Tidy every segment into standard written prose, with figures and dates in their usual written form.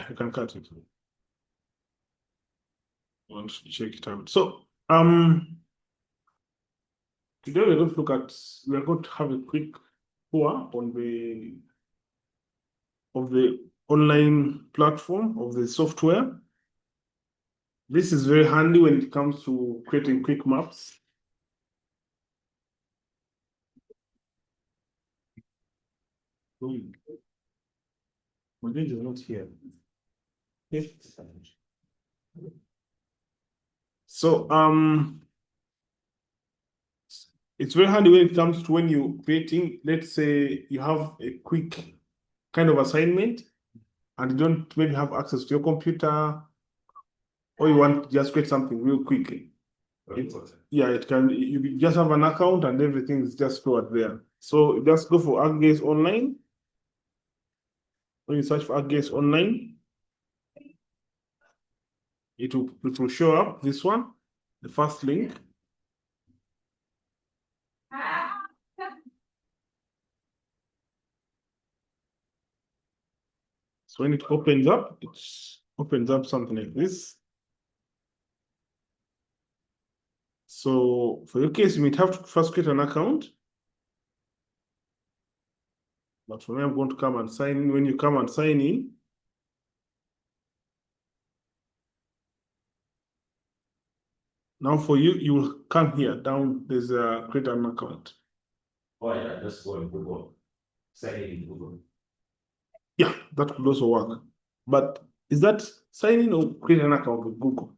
You can cut it. Want to check it out. So, today we're going to have a quick tour on the online platform of the software. This is very handy when it comes to creating quick maps. Model is not here. So it's very handy when it comes to when you're creating, let's say you have a quick kind of assignment and you don't maybe have access to your computer, or you want to just create something real quickly. You just have an account and everything is just stored there. So just go for ArcGIS Online. When you search for ArcGIS Online, it will show up this one, the first link. So when it opens up something like this. So for your case, you might have to first create an account. But for me, I'm going to come and sign in. When you come and sign in, now for you, you will come here down. There's a create an account. Oh yeah, just go in Google. Sign in Google. Yeah, that could also work. But is that sign in or create an account with Google?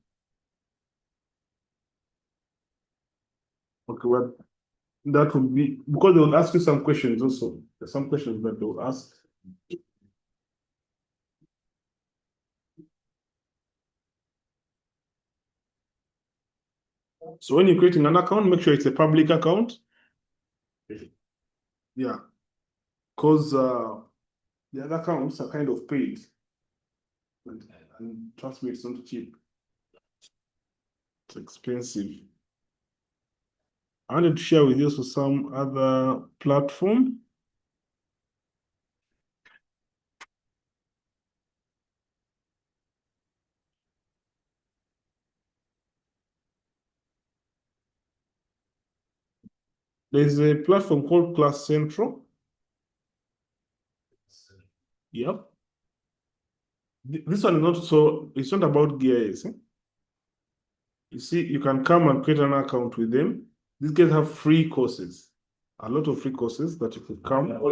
Okay, well, that would be because they will ask you some questions also. There's some questions that they will ask. So when you're creating an account, make sure it's a public account. Yeah, because the other accounts are kind of paid. And trust me, it's not cheap. It's expensive. I wanted to share with you also some other platform. There's a platform called Class Central. Yep. This one is not so, it's not about GIS. You see, you can come and create an account with them. These guys have free courses, a lot of free courses that you could come. Not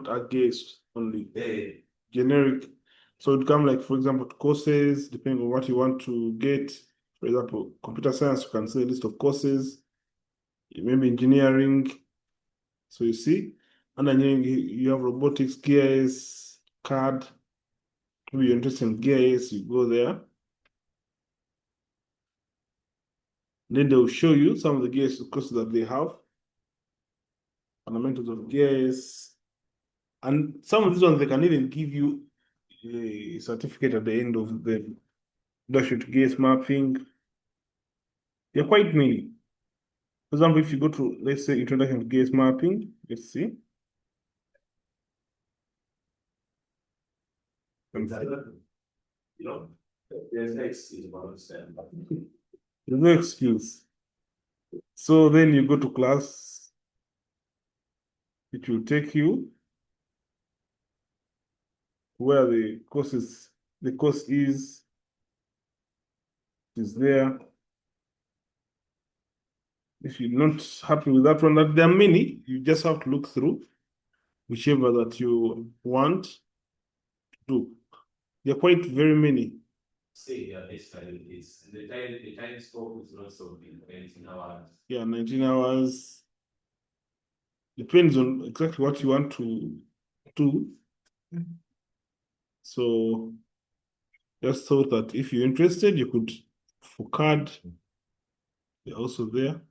ArcGIS only, generic. So it come like, for example, courses, depending on what you want to get. For example, computer science, you can see a list of courses. Maybe engineering. So you see, and then you have robotics, GIS, CAD. Maybe you're interested in GIS, you go there. Then they'll show you some of the GIS courses that they have. Fundamentals of GIS. And some of these ones, they can even give you a certificate at the end of the introduction to GIS mapping. They're quite many. For example, if you go to, let's say, introduction to GIS mapping, let's see. You know, there's no excuse about understanding. There's no excuse. So then you go to class. It will take you where the course is there. If you're not happy with that one, that there are many, you just have to look through whichever that you want to do. There are quite very many. See, it's the time scope is not so big, 19 hours. Yeah, 19 hours. Depends on exactly what you want to do. So just thought that if you're interested, you could, for CAD, they're also there.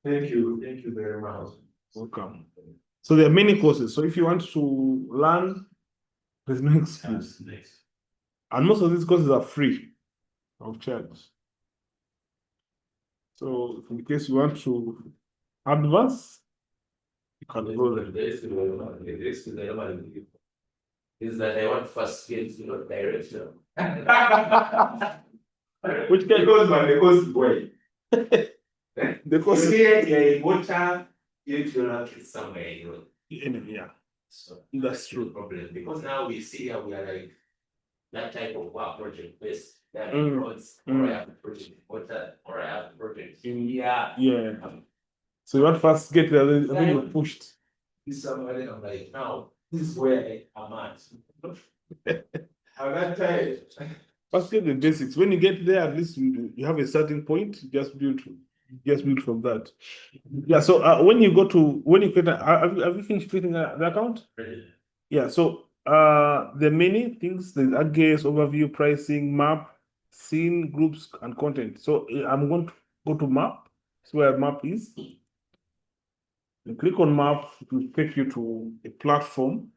Thank you very much. Welcome. So there are many courses. So if you want to learn, there's no excuse. Nice. And most of these courses are free of charge. So in case you want to advance, you can go there. This is that I want first skills, direction. Which can Because way. because Here, water, it's somewhere, yeah, So that's the true. problem, because now we see how we are like that type of project based, that Mm, roads, or I have project water, or I have project. Yeah. So you want first get there, then you pushed. This somebody, I'm like, now, this is where I'm at. At that time. First get the basics. When you get there, at least you have a certain point. Just build from that. Yeah. So when you create have you finished creating the account? Yeah. So there are many things. There's ArcGIS, overview, pricing, map, scene, groups, and content. So I'm going to go to map. That's where map is. You click on map, it will take you to a platform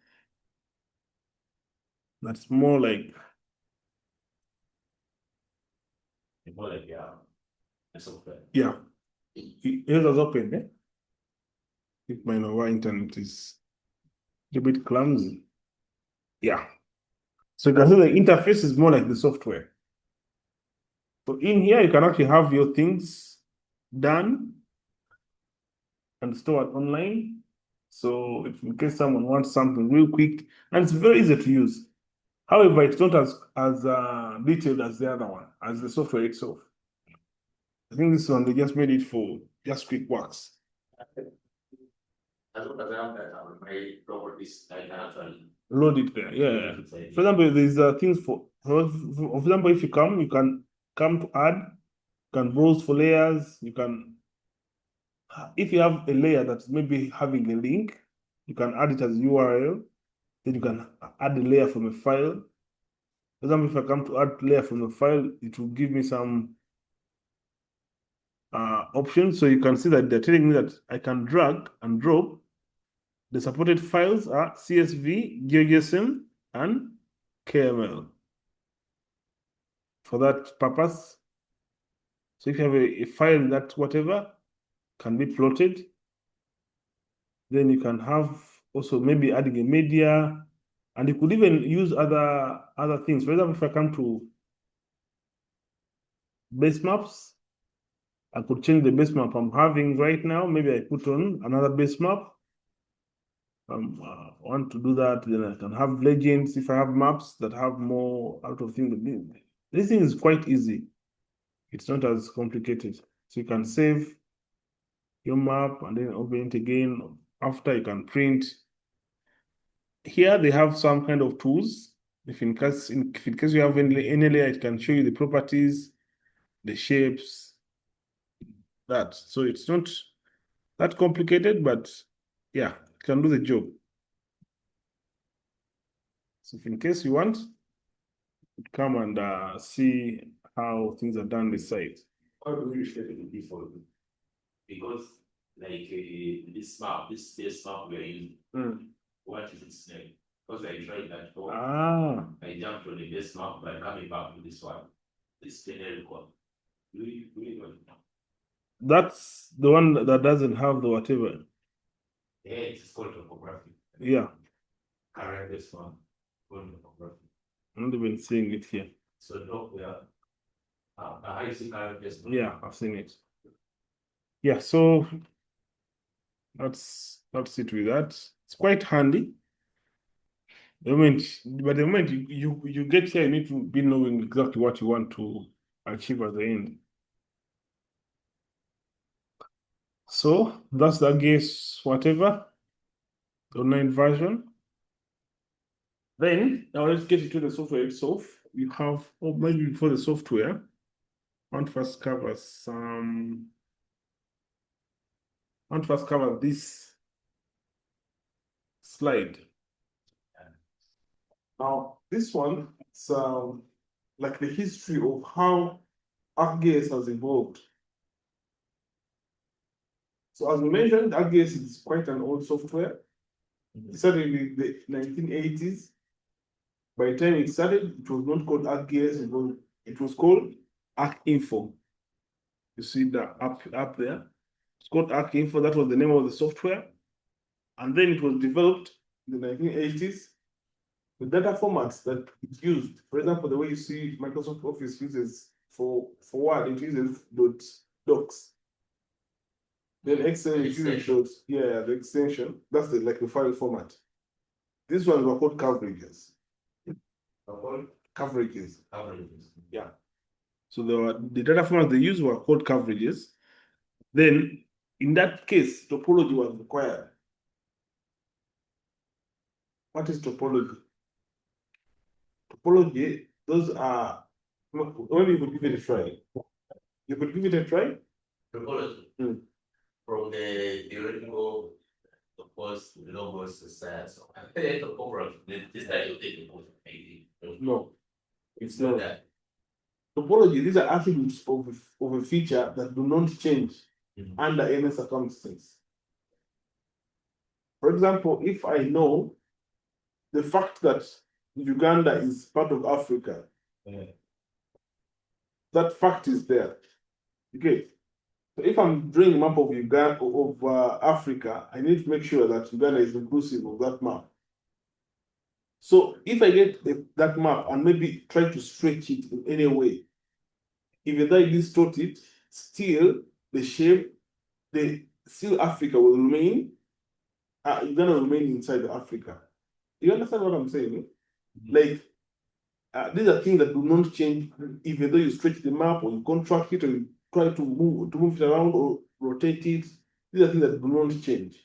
that's more like yeah. Here's us open, eh? If my Nova internet is a bit clumsy. Yeah. So you can see the interface is more like the software. So in here, you can actually have your things done and stored online. So if in case someone wants something real quick, and it's very easy to use. However, it's not as detailed as the other one, as the software itself. I think this one, they just made it for just quick works. As long as I have that, I will make properties, I can actually. Load it there, yeah. For example, there's things for example, if you can come to add, you can browse for layers, you can, if you have a layer that's maybe having a link, you can add it as URL, then you can add a layer from a file. For example, if I come to add layer from a file, it will give me some options. So you can see that they're telling me that I can drag and drop. The supported files are CSV, GeoJSON, and KML. For that purpose, so if you have a file that whatever can be plotted, then you can have also maybe adding a media, and you could even use other things. For example, if I come to base maps, I could change the base map I'm having right now. Maybe I put on another base map. Want to do that, then I can have legends if I have maps that have more out of things. This thing is quite easy. It's not as complicated. So you can save your map and then open it again. After you can print. Here they have some kind of tools. If in case you have any layer, it can show you the properties, the shapes, that. So it's not that complicated, but yeah, it can do the job. So if in case you want, come and see how things are done this side. How do we shape it before? Because like this map we are using, what is its name? Because I tried that before. I jumped on the base map by coming back to this one. This generic one. Do you know it now? That's the one that doesn't have the whatever. Yeah, it's called topography. Yeah. Correct this one. Called topography. I'm not even seeing it here. So look, we are I see current this one. Yeah, I've seen it. Yeah, so that's it with that. It's quite handy. But the moment you get here, you need to be knowing exactly what you want to achieve at the end. So that's the ArcGIS whatever, the online version. Then now let's get into the software itself. You have, maybe before the software, I want to first cover this slide. Now, this one, it's like the history of how ArcGIS has evolved. So as we mentioned, ArcGIS is quite an old software. It started in the 1980s. By the time it started, it was not called ArcGIS, it was called ArcInfo. You see the up there. It's called ArcInfo. That was the name of the software. And then it was developed in the 1980s. The data formats that it's used, for example, the way you see Microsoft Office uses for Word, it uses docs. Then Excel uses dots. Yeah, the extension. That's like the file format. These ones were called coverages. Coverages. Yeah. So the data formats they used were called coverages. Then, in that case, topology was required. What is topology? Topology, those are, when you could give it a try. You could give it a try? Topology. From the theoretical, of course, the logos, the science. This type of thing. No, it's not that. Topology, these are attributes of a feature that do not change under any circumstance. For example, if I know the fact that Uganda is part of Africa, that fact is there. Okay. So if I'm drawing a map of Uganda of Africa, I need to make sure that Uganda is inclusive of that map. So if I get that map and maybe try to stretch it in any way, even though I distort it, still the shape, still Africa will remain. Uganda will remain inside Africa. You understand what I'm saying? Like these are things that do not change, even though you stretch the map or you contract it or you try to move it around or rotate it. These are things that do not change.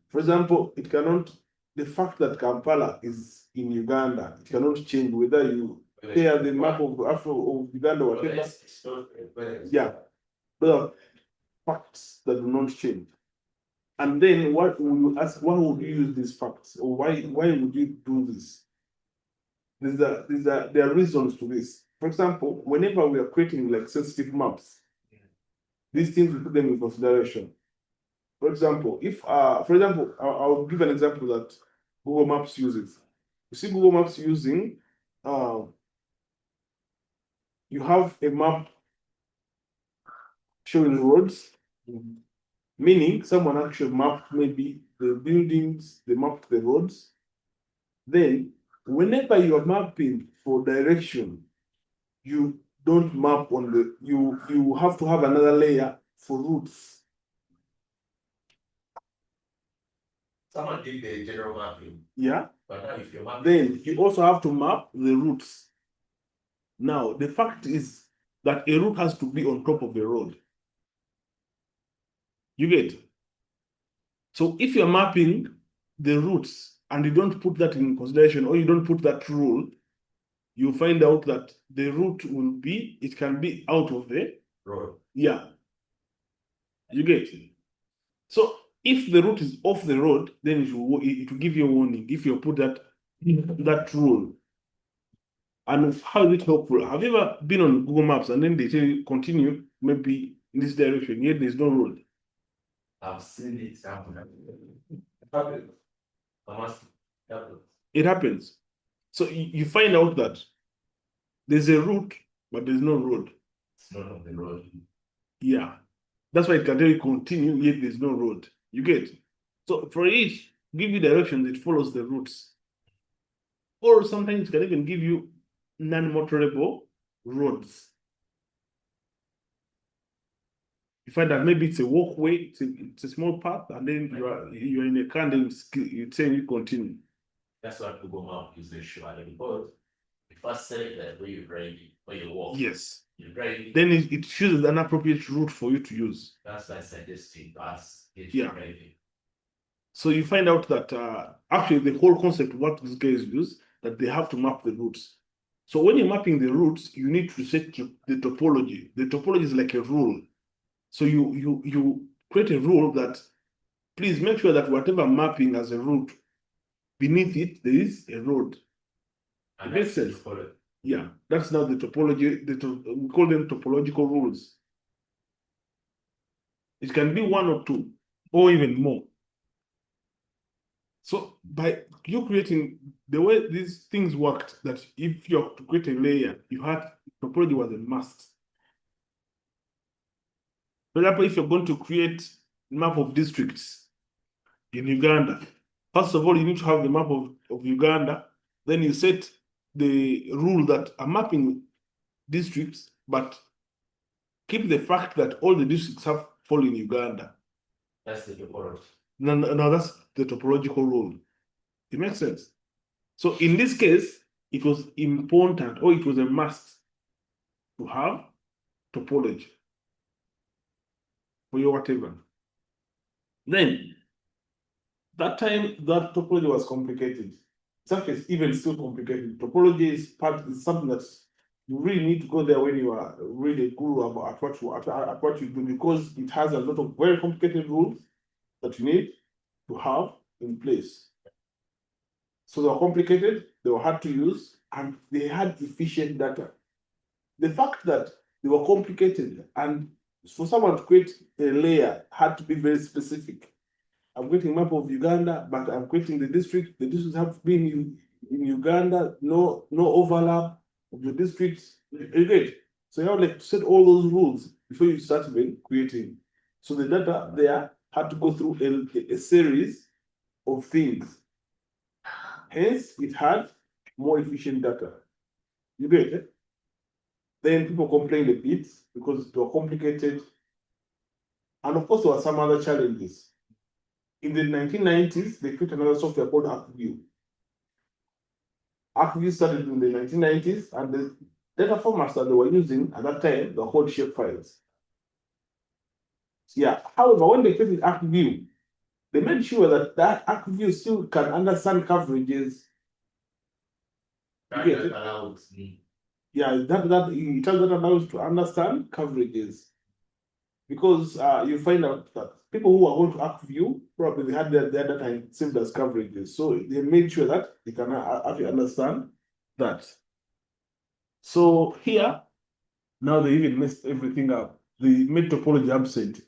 For example, it cannot. The fact that Kampala is in Uganda, it cannot change whether you tear the map of Uganda or whatever. Yeah, but facts that do not change. And then what will you ask? Why would you use these facts, or why would you do this? There are reasons to this. For example, whenever we are creating like sensitive maps, these things we put them in consideration. For example, I'll give an example that Google Maps uses. You see Google Maps using, you have a map showing roads, meaning someone actually mapped maybe the buildings, they mapped the roads. Then, whenever you are mapping for direction, you don't map on you have to have another layer for routes. Someone did the general mapping. Yeah. But now if you're mapping, then you also have to map the routes. Now, the fact is that a route has to be on top of the road. You get? So if you're mapping the routes and you don't put that in consideration or you don't put that rule, you find out that the route it can be out of the road. Yeah. You get? So if the route is off the road, then it will give you a warning if you put that rule. And how is it helpful? Have you ever been on Google Maps and then they tell you continue maybe in this direction, yet there's no road? I've seen it happen. It happens. So you find out that there's a route, but there's no road. It's not on the road. Yeah. That's why it can tell you continue, yet there's no road. You get? So for each, give you directions, it follows the routes. Or sometimes it can even give you non-motorable roads. You find that maybe it's a walkway, it's a small path, and then you're in a car, and then you say you continue. That's what Google Maps is the show. Because you first select that where you're driving, where you walk. Yes. You're driving. Then it chooses an appropriate route for you to use. That's why I suggested us driving. So you find out that actually the whole concept of what these guys use, that they have to map the routes. So when you're mapping the routes, you need to set the topology. The topology is like a rule. So you create a rule that please make sure that whatever mapping as a route, beneath it there is a road. And it makes sense. Yeah, that's now the topology. We call them topological rules. It can be one or two, or even more. So by you creating the way these things worked, that if you have to create a layer, you had topology was a must. For example, if you're going to create a map of districts, in Uganda. First of all, you need to have the map of Uganda. Then you set the rule that I'm mapping districts, but keep the fact that all the districts have fall in Uganda. That's the topology. No, that's the topological rule. It makes sense. So in this case, it was important, or it was a must to have topology for your whatever. Then, that time, that topology was complicated. It's even still complicated. Topology is something that you really need to go there when you are really guru about what you do, because it has a lot of very complicated rules that you need to have in place. So they were complicated, they were hard to use, and they had efficient data. The fact that they were complicated and for someone to create a layer had to be very specific. I'm creating a map of Uganda, but I'm creating the district. The districts have to be in Uganda, no overlap of the districts. Great. So you have like to set all those rules before you start even creating. So the data there had to go through a series of things. Hence, it had more efficient data. You get it? Then people complained a bit because it was complicated. And of course, there were some other challenges. In the 1990s, they created another software called ArcGIS. ArcGIS started in the 1990s, and the data formats that they were using at that time were called shapefiles. Yeah. However, when they created ArcGIS, they made sure that ArcGIS still can understand coverages. That allows me. Yeah, it allows to understand coverages. Because you find out that people who are going to ArcView, probably they had their data saved as coverages. So they made sure that they can actually understand that. So here, now they even messed everything up. They made topology absent.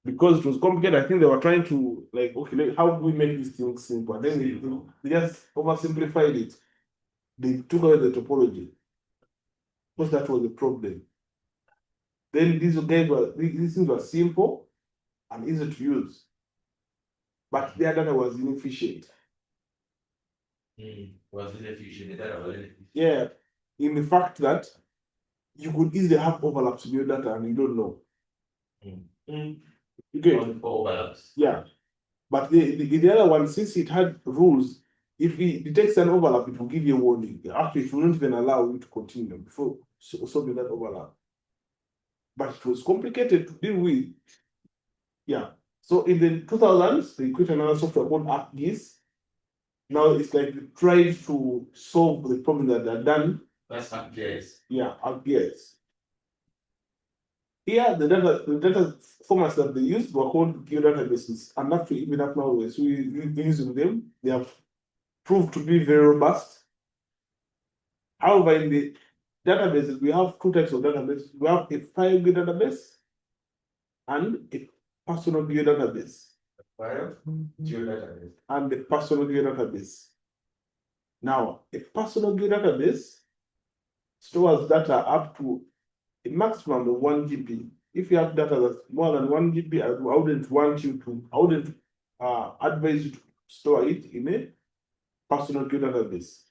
Because it was complicated, I think they were trying to, like, okay, how do we make these things simple? And then they just oversimplified it. They took away the topology. Because that was the problem. Then these things were simple and easy to use, but their data was inefficient. Was inefficient? The data was inefficient. Yeah, in the fact that you could easily have overlaps in your data and you don't know. You get overlaps. Yeah, but the other one, since it had rules, if it detects an overlap, it will give you a warning. Actually, it will not even allow you to continue before solving that overlap. But it was complicated to deal with. Yeah. So in the 2000s, they created another software called ArcGIS. Now it's like they tried to solve the problem that they're done. That's ArcGIS. Yeah, ArcGIS. Here, the data formats that they used were called geodatabases, and actually even up now, so we're using them. They have proved to be very robust. However, in the databases, we have two types of databases. We have a file geodatabase and a personal geodatabase. File geodatabase. And the personal geodatabase. Now, a personal geodatabase stores data up to a maximum of 1 GB. If you have data that's more than 1 GB, I wouldn't advise you to store it in a personal geodatabase.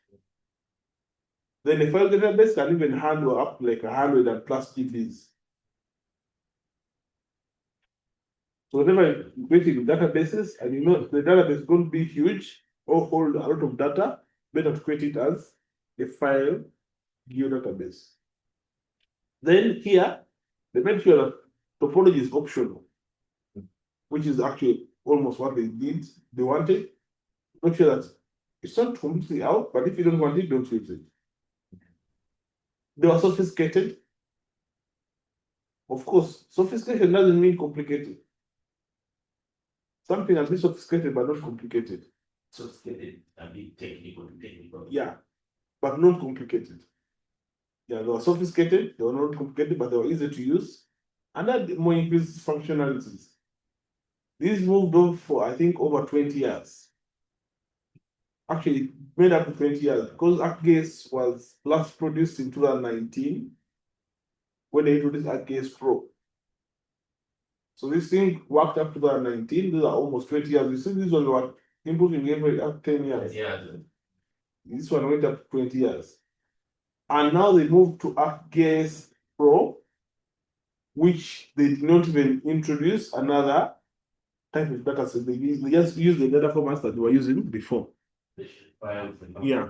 Then a file database can even handle up like 100 and plus GBs. So whenever you're creating databases and you know the database is going to be huge or hold a lot of data, better to create it as a file geodatabase. Then here, they made sure that topology is optional, which is actually almost what they did. They wanted to make sure that it's not completely out, but if you don't want it, don't use it. They were sophisticated. Of course, sophistication doesn't mean complicated. Something can be sophisticated but not complicated. Sophisticated and be technical. Yeah, but not complicated. Yeah, they were sophisticated, they were not complicated, but they were easy to use, and had more increased functionalities. These moved on for, I think, over 20 years. Actually, made up to 20 years, because ArcGIS was last produced in 2019 when they introduced ArcGIS Pro. So this thing worked up to 2019. These are almost 20 years. You see, this one was improving every 10 years. Yeah. This one went up to 20 years. And now they moved to ArcGIS Pro, which they did not even introduce another type of data set. They just use the data formats that they were using before. Yeah.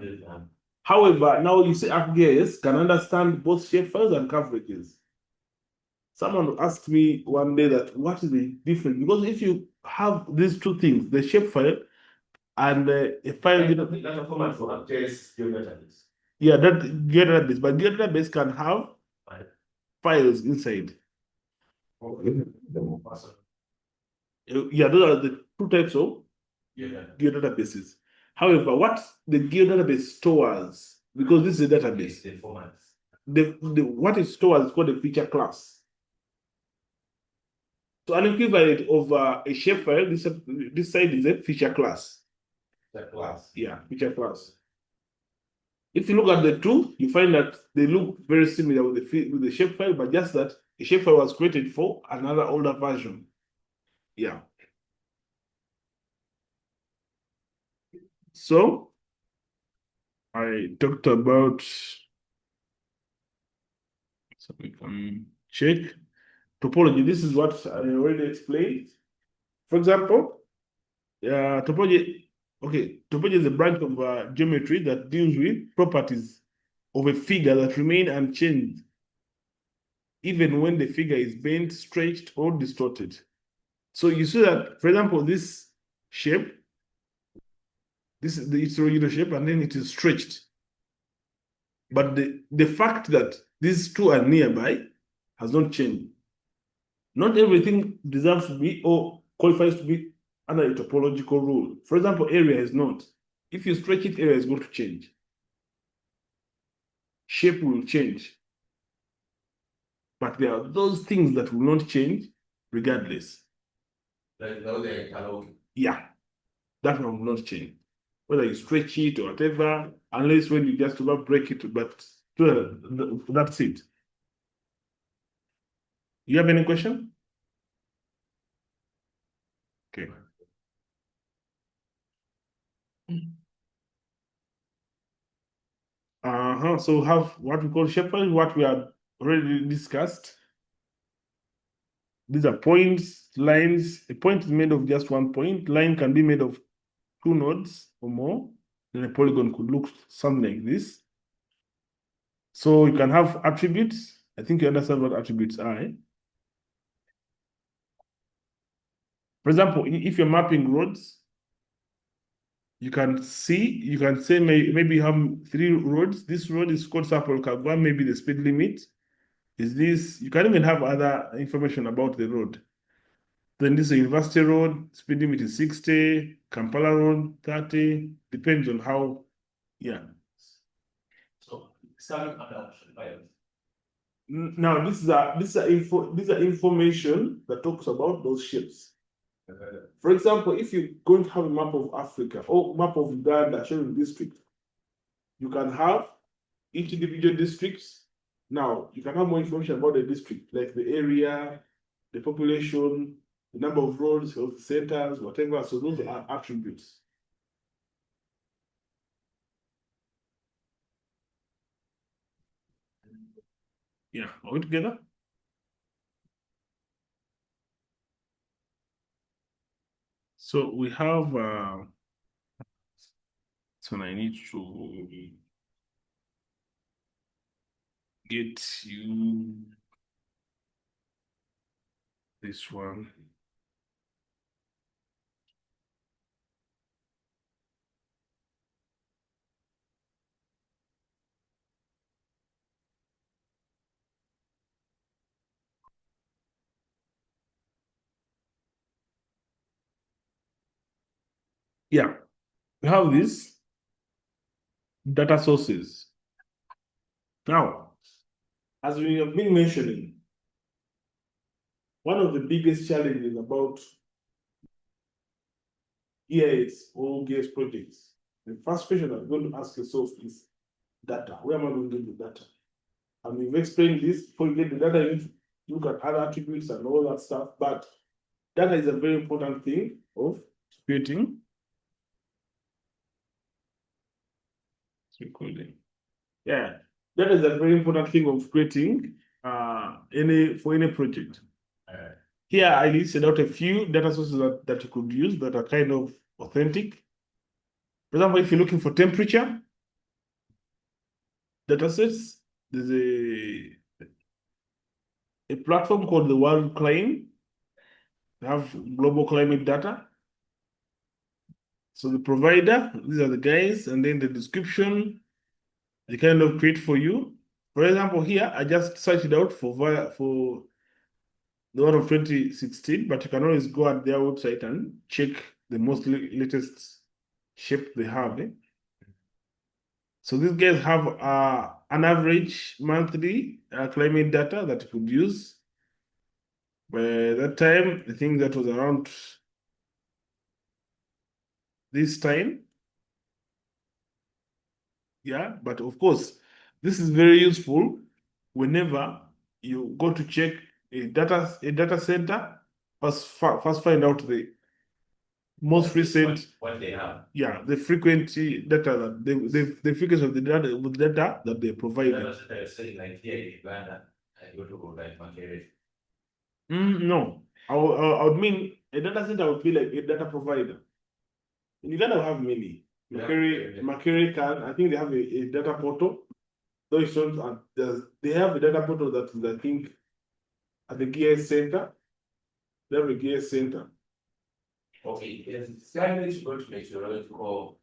However, now you see ArcGIS can understand both shapefiles and coverages. Someone asked me one day that what is the difference? Because if you have these two things, the shapefile and a file data format for ArcGIS geodatabase. Yeah, that geodatabase, but geodatabase can have files inside. Okay. Yeah, those are the two types of geodatabases. However, what the geodatabase stores, because this is a database, the formats. What it stores is called a feature class. So an equivalent of a shapefile, this side is a feature class. The class. Yeah, feature class. If you look at the two, you find that they look very similar with the shapefile, but just that the shapefile was created for another older version. Yeah. So I talked about, so we can check topology. This is what I already explained. For example, topology. Okay, topology is a branch of geometry that deals with properties of a figure that remain unchanged, even when the figure is bent, stretched, or distorted. So you see that, for example, this shape, this is the original shape, and then it is stretched. But the fact that these two are nearby has not changed. Not everything deserves to be or qualifies to be under a topological rule. For example, area is not. If you stretch it, area is going to change. Shape will change. But there are those things that will not change regardless. Like those are catalog. Yeah, that one will not change. Whether you stretch it or whatever, unless when you just about break it, but that's it. You have any question? Okay. So we have what we call shapefile, what we have already discussed. These are points, lines. A point is made of just one point. Line can be made of two nodes or more. Then a polygon could look something like this. So you can have attributes. I think you understand what attributes are. Eh? For example, if you're mapping roads, you can say maybe you have 3 roads. This road is called Sapol Kagwa, maybe the speed limit is this. You can even have other information about the road. Then this is a University Road, speed limit is 60, Kampala Road, 30, depends on how, yeah. So starting at the option files. Now these are information that talks about those shapes. For example, if you're going to have a map of Africa or map of Uganda showing district, you can have each individual districts. Now you can have more information about the district, like the area, the population, the number of roads, health centers, whatever. So those are attributes. Yeah, are we together? So we have, so I need to get you this one. Yeah, we have these data sources. Now, as we have been mentioning, one of the biggest challenges about GIS or GIS projects, the first question I'm going to ask yourself is data. Where am I going to get the data? And we've explained this. Before you get the data, you need to look at other attributes and all that stuff, but data is a very important thing of creating. Yeah, that is a very important thing of creating for any project. Here I listed out a few data sources that you could use that are kind of authentic. For example, if you're looking for temperature data sets, there's a platform called the World Climate. They have global climate data. So the provider, these are the guys, and then the description, they kind of create for you. For example, here I just searched it out for the one of 2016, but you can always go at their website and check the most latest shape they have. So these guys have an average monthly climate data that you could use. By that time, I think that was around this time. Yeah, but of course, this is very useful whenever you go to check a data center. First find out the most recent what they have. Yeah, the frequency data that the frequency of the data that they provide. Saying like here in Uganda, I go to provide material. No, I would mean a data center would be like a data provider. In Uganda, we have many. Macquarie can, I think they have a data portal. Those don't, they have a data portal that is, I think, at the GIS center. They have a GIS center. Okay, yes, Skynet is going to make sure to call.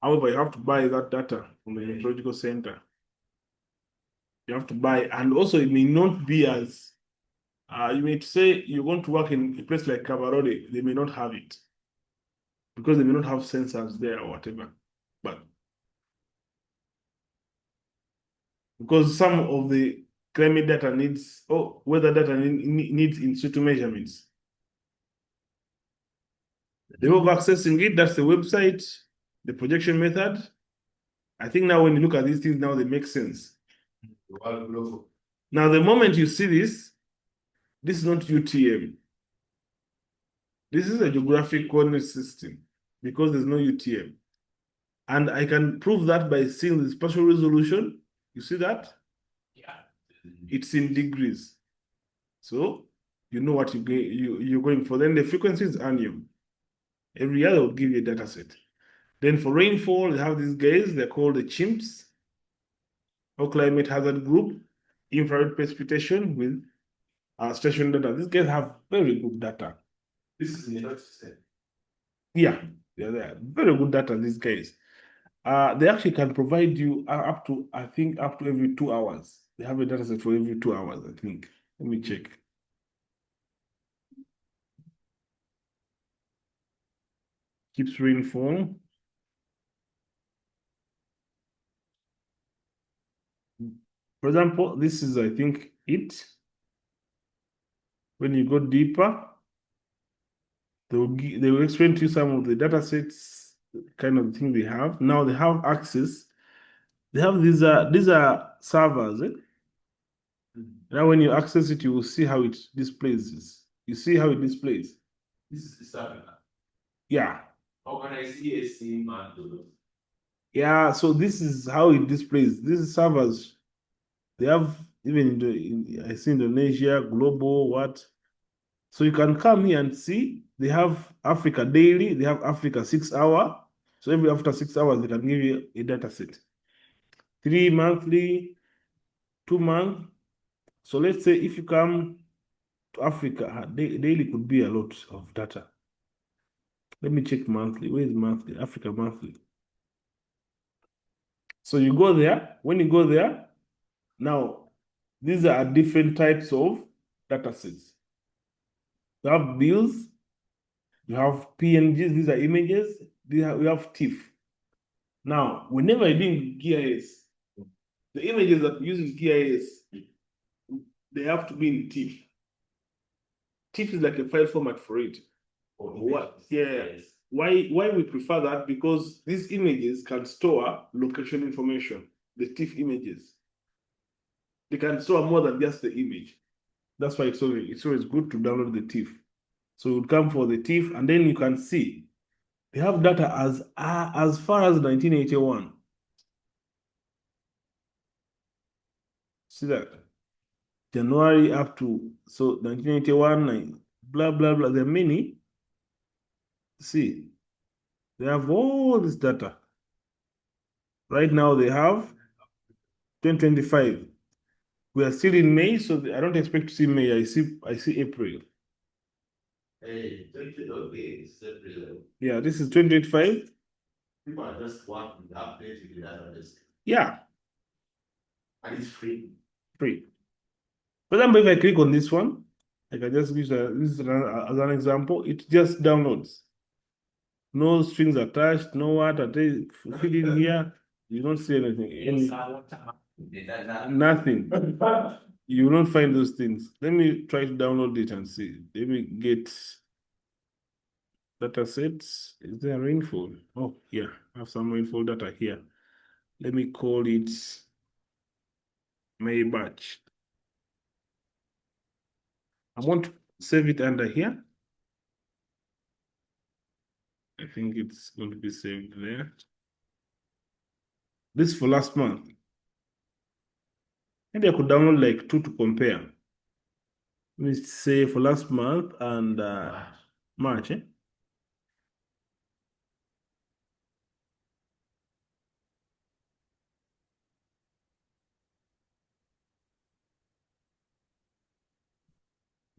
However, you have to buy that data from the meteorological center. You have to buy, and also it may not be as you may say you're going to work in a place like Kabarore, they may not have it because they may not have sensors there or whatever. But because some of the climate data needs, or weather data needs in situ measurements. The way of accessing it, that's the website, the projection method. I think now when you look at these things, now they make sense. Now, the moment you see this is not UTM. This is a geographic coordinate system because there's no UTM. And I can prove that by seeing the spatial resolution. You see that? Yeah. It's in degrees. So you know what you're going for. Then the frequency is annual. Every year they'll give you a data set. Then for rainfall, they have these guys, they're called the CHIMPs, or climate hazard group, infrared precipitation with station data. These guys have very good data. This is in the United States. Yeah, they're very good data, these guys. They actually can provide you up to every 2 hours. They have a data set for every 2 hours, I think. Let me check. Keeps rainfall. For example, this is, I think, it. When you go deeper, they will explain to you some of the data sets, kind of thing they have. Now they have access. They have these are servers. Now when you access it, you will see how it displays this. You see how it displays. This is the server. Yeah. How can I see a scene and do those? Yeah, so this is how it displays. These servers, they have even I see Indonesia, global, what? So you can come here and see they have Africa daily, they have Africa 6 hour. So after 6 hours, they can give you a data set. 3 monthly, 2 month. So let's say if you come to Africa, daily could be a lot of data. Let me check monthly. Where is monthly? Africa monthly. So you go there. When you go there, now these are different types of data sets. You have bills, you have PNGs, these are images, we have TIFF. Now, whenever you're doing GIS, the images that we use in GIS, they have to be in TIFF. TIFF is like a file format for it. What? Yeah. Why we prefer that? Because these images can store location information, the TIFF images. They can store more than just the image. That's why it's always good to download the TIFF. So you would come for the TIFF, and then you can see they have data as far as 1981. See that? January up to 1981, blah blah blah. There are many. See, they have all this data. Right now they have 2025. We are still in May, so I don't expect to see May. I see April. Hey, it's April. Yeah, this is 2025. People are just wanting to update the database. Yeah. And it's free. Free. For example, if I click on this one, I can just use this as an example. It just downloads. No strings attached, no what attached. Fill in here. You don't see anything. Nothing. You will not find those things. Let me try to download it and see. Let me get data sets. Is there rainfall? Oh, yeah. I have some rainfall data here. Let me call it May batch. I want to save it under here. I think it's going to be saved there. This for last month. Maybe I could download like 2 to compare. Let me say for last month and March.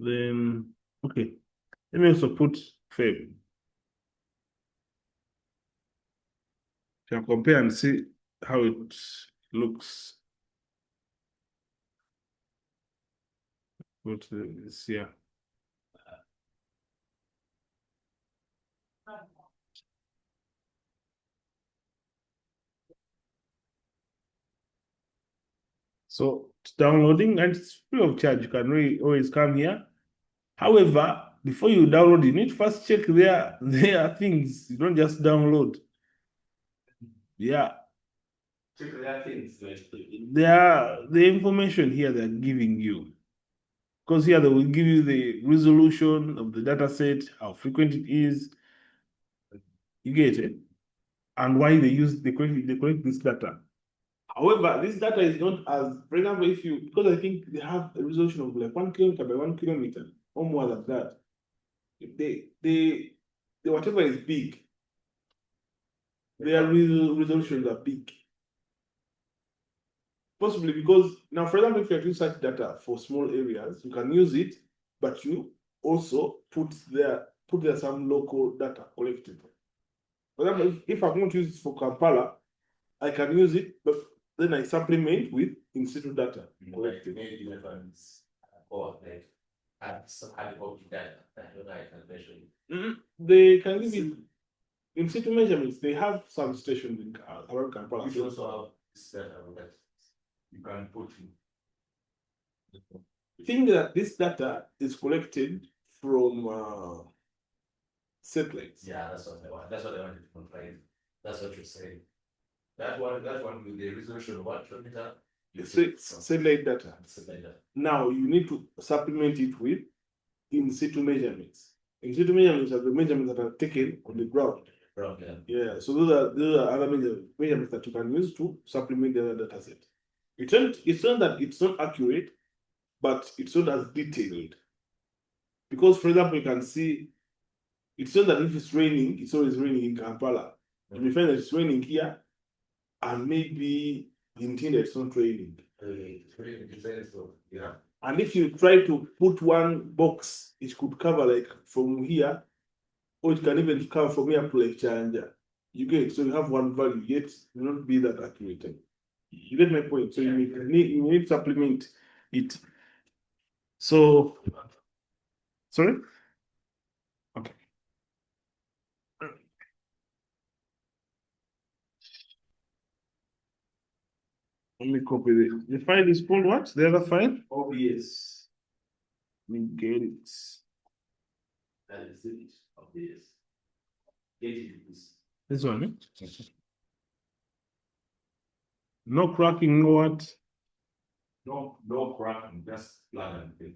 Then, okay. Let me also put Feb. Can compare and see how it looks. Put this here. So it's downloading and it's free of charge. You can really always come here. However, before you download, you need to first check their things. You don't just download. Yeah. Check their things. The information here they're giving you. Because here they will give you the resolution of the data set, how frequent it is. You get it? And why they collect this data. However, this data is not as, for example, because I think they have a resolution of like 1 kilometer by 1 kilometer or more than that. They whatever is big, their resolutions are big. Possibly because now, for example, if you're doing such data for small areas, you can use it, but you also put there some local data collected. For example, if I'm going to use it for Kampala, I can use it, but then I supplement with in situ data collected. Or like add some object data. I don't know, I can measure it. They can give it in situ measurements. They have some stations in around Kampala. You also have this data that you can put in. Think that this data is collected from satellites. Yeah, that's what I want. That's what I wanted to complain. That's what you're saying. That one with the resolution of 1 kilometer. Satellite data. Now you need to supplement it with in situ measurements. In situ measurements are the measurements that are taken on the ground. Yeah. So those are other measurements that you can use to supplement the other data set. It's not that it's not accurate, but it's not as detailed. Because, for example, you can see it's not that if it's raining, it's always raining in Kampala. You may find that it's raining here, and maybe in Tinda it's not raining. Yeah. And if you try to put one box, it could cover like from here, or it can even cover from here to like Chanja. You get, so you have one value, yet it will not be that accurate. You get my point. So you need to supplement it. So, sorry? Okay. Let me copy this. The file is called what? The other file? OBS. Let me get it. That is it. OBS. Get it. This one, eh? No cracking, no what? No cracking, just plug and play.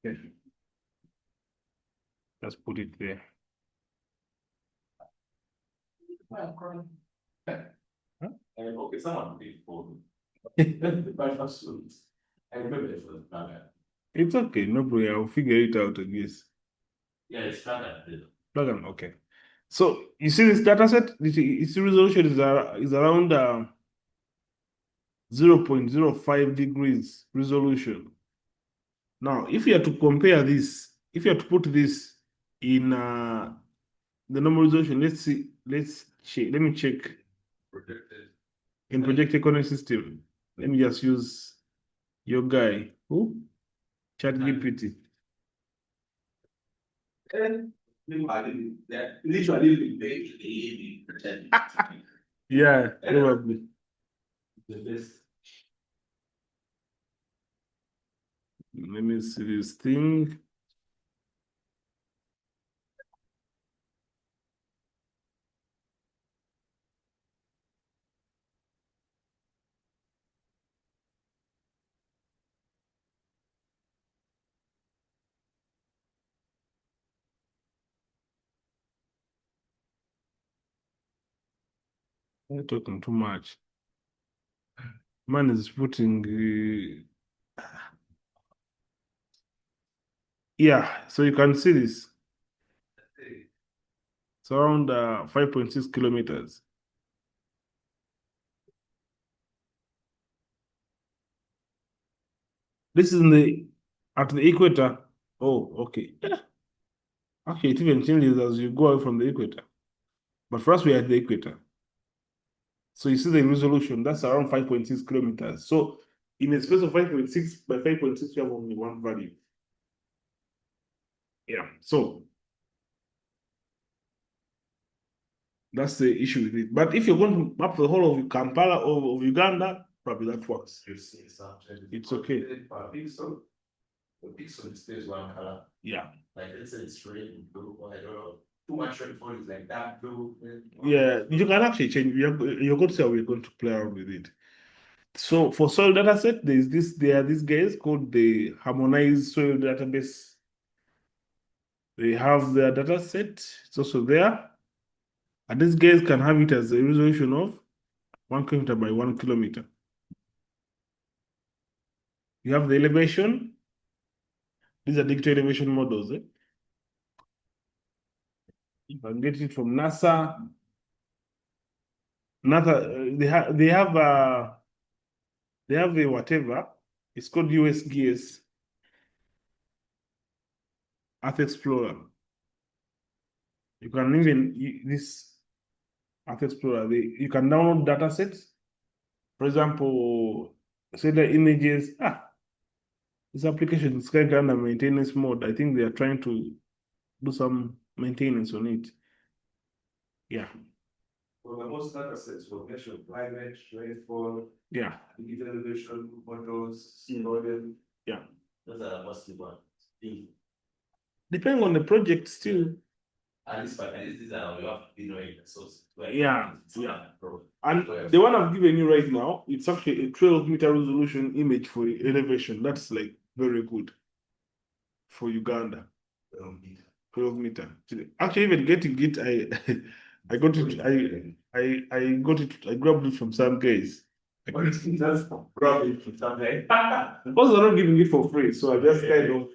Okay. Let's put it there. Okay, someone paid for I remember it was Plaga. It's okay, no problem. I'll figure it out, I guess. Yeah, it's Plaga. Plugin, okay. So you see this data set, its resolution is around 0.05 degrees resolution. Now, if you are to compare this, if you are to put this in the normal resolution, let's check. Let me check in projected coordinate system. Let me just use your guy. Who? ChatGPT. Yeah, probably. Let me see this thing. I'm talking too much. Man is putting. Yeah, so you can see this. It's around 5.6 kilometers. This is at the equator. Oh, okay. Actually, it even changes as you go away from the equator. But first, we are at the equator. So you see the resolution, that's around 5.6 kilometers. So in a space of 5.6 by 5.6, you have only one value. Yeah, so that's the issue with it. But if you're going to map the whole of Kampala or of Uganda, probably that works. It's okay. The pixel stays one color. Yeah. Like let's say it's red and blue, or I don't know. Too much rainfall is like that blue. Yeah, you can actually change. You're going to see how we're going to play around with it. So for soil data set, there are these guys called the harmonized soil database. They have their data set, it's also there. And these guys can have it as a resolution of 1 kilometer by 1 kilometer. You have the elevation. These are digital elevation models. You can get it from NASA. NASA, they have a whatever. It's called USGS, Earth Explorer. You can even this Earth Explorer. You can download data sets. For example, say the images. This application is currently under maintenance mode. I think they are trying to do some maintenance on it. Yeah. For the most data sets for measure climate, rainfall, yeah, digital elevation models, soil. Yeah. Those are the most important. Depending on the project, still. At least these are you have to be knowing the source. Yeah. And the one I've given you right now, it's actually a 12-meter resolution image for elevation. That's like very good for Uganda. 12 meter. Actually, even getting it, I got it. I got it. I grabbed it from some guys. Just grab it from some guys. Because they're not giving it for free, so I just kind of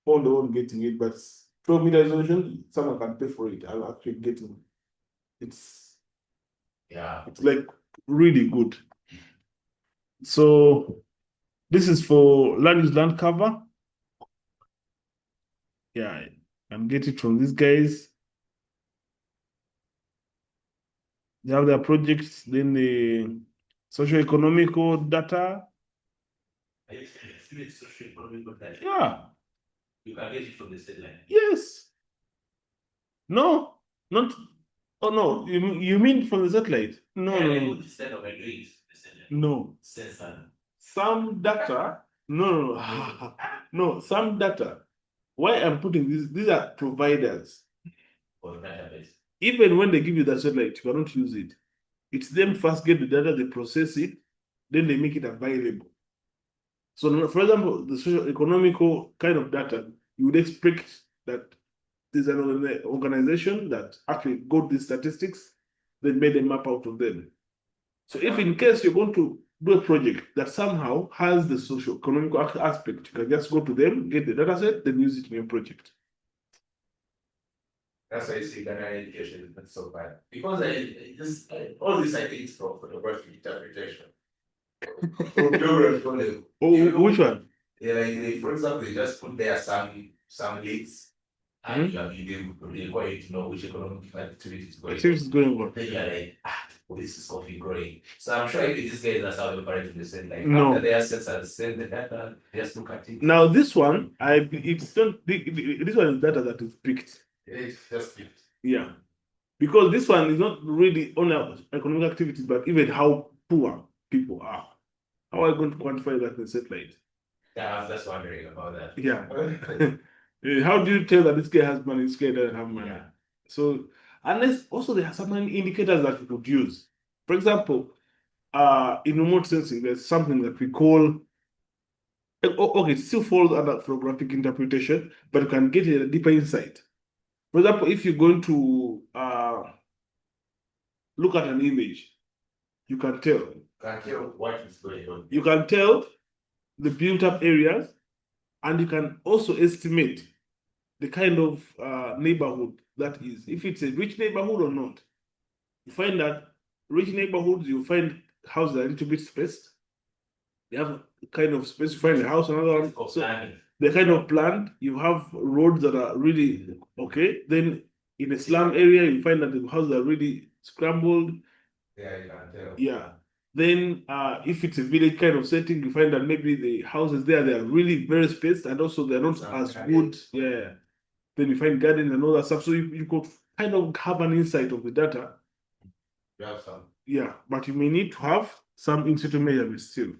found the one getting it. But 12-meter resolution, someone can pay for it. I'm actually getting it. It's like really good. So this is for land use land cover. Yeah, I can get it from these guys. They have their projects, then the socio-economical data. Yeah. You can get it from the satellite. Yes. No, not. Oh no, you mean from the satellite? No, no. No. Some data. No. No, some data. Why I'm putting these are providers. For database. Even when they give you the satellite, you cannot use it. It's them first get the data, they process it, then they make it available. So, for example, the socio-economical kind of data, you would expect that there's an organization that actually got these statistics, then made a map out of them. So if in case you're going to do a project that somehow has the socio-economical aspect, you can just go to them, get the data set, then use it in your project. That's why I see that education is not so bad. Because all this I think is for the work interpretation. Oh, which one? Yeah, like for example, they just put there some leads, and you require you to know which economic activity is going on. Then you're like, this is coffee growing. So I'm sure if these guys that's how they operate in the same, like No. after the assets are sent the data, just look at it. Now this one, it's not this one is data that is picked. It's just picked. Yeah. Because this one is not really only economic activities, but even how poor people are. How are you going to quantify that in satellite? Yeah, I was just wondering about that. Yeah. How do you tell that this guy has money, this guy doesn't have money? Yeah. So, unless also there are some indicators that we could use. For example, in remote sensing, there's something that we call, okay, it still falls under photographic interpretation, but you can get a deeper insight. For example, if you're going to look at an image, you can tell. Can tell what is going on. You can tell the built-up areas, and you can also estimate the kind of neighborhood that is, if it's a rich neighborhood or not. You find that rich neighborhoods, you find houses are a little bit spaced. They have kind of space. You find a house, another one. So they're kind of planned. You have roads that are really okay. Then in a slum area, you find that the houses are really scrambled. Yeah, you can tell. Yeah. Then if it's a village kind of setting, you find that maybe the houses there, they are really very spaced, and also they're not as good. Yeah. Then you find gardens and all that stuff. So you could kind of have an insight of the data. You have some. Yeah, but you may need to have some in situ measurements still.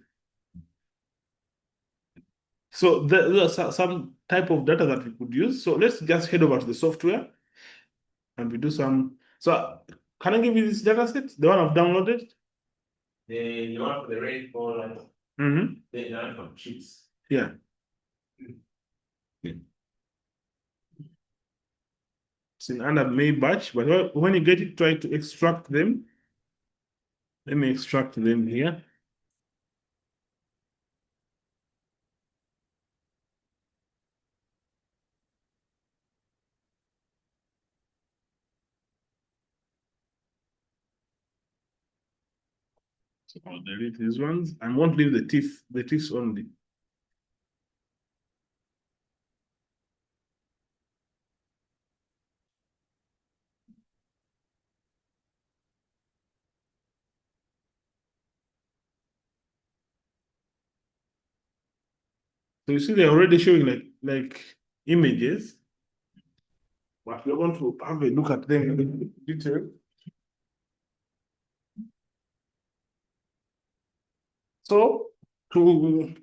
So there's some type of data that we could use. So let's just head over to the software and we do some. So can I give you this data set? The one I've downloaded? The one for the rainfall and the one from sheets. Yeah. It's in under May batch, but when you get it, try to extract them. Let me extract them here. So I'll delete these ones. I won't leave the teeth only. So you see they're already showing like images. But we're going to have a look at them in detail. So for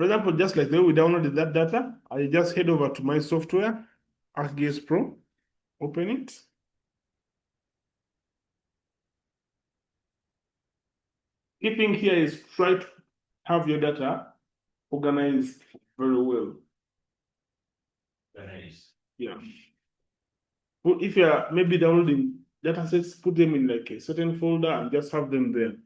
example, just like the way we downloaded that data, I just head over to my software, ArcGIS Pro, open it. Key thing here is try to have your data organized very well. Very nice. Yeah. But if you are maybe downloading data sets, put them in like a certain folder and just have them there.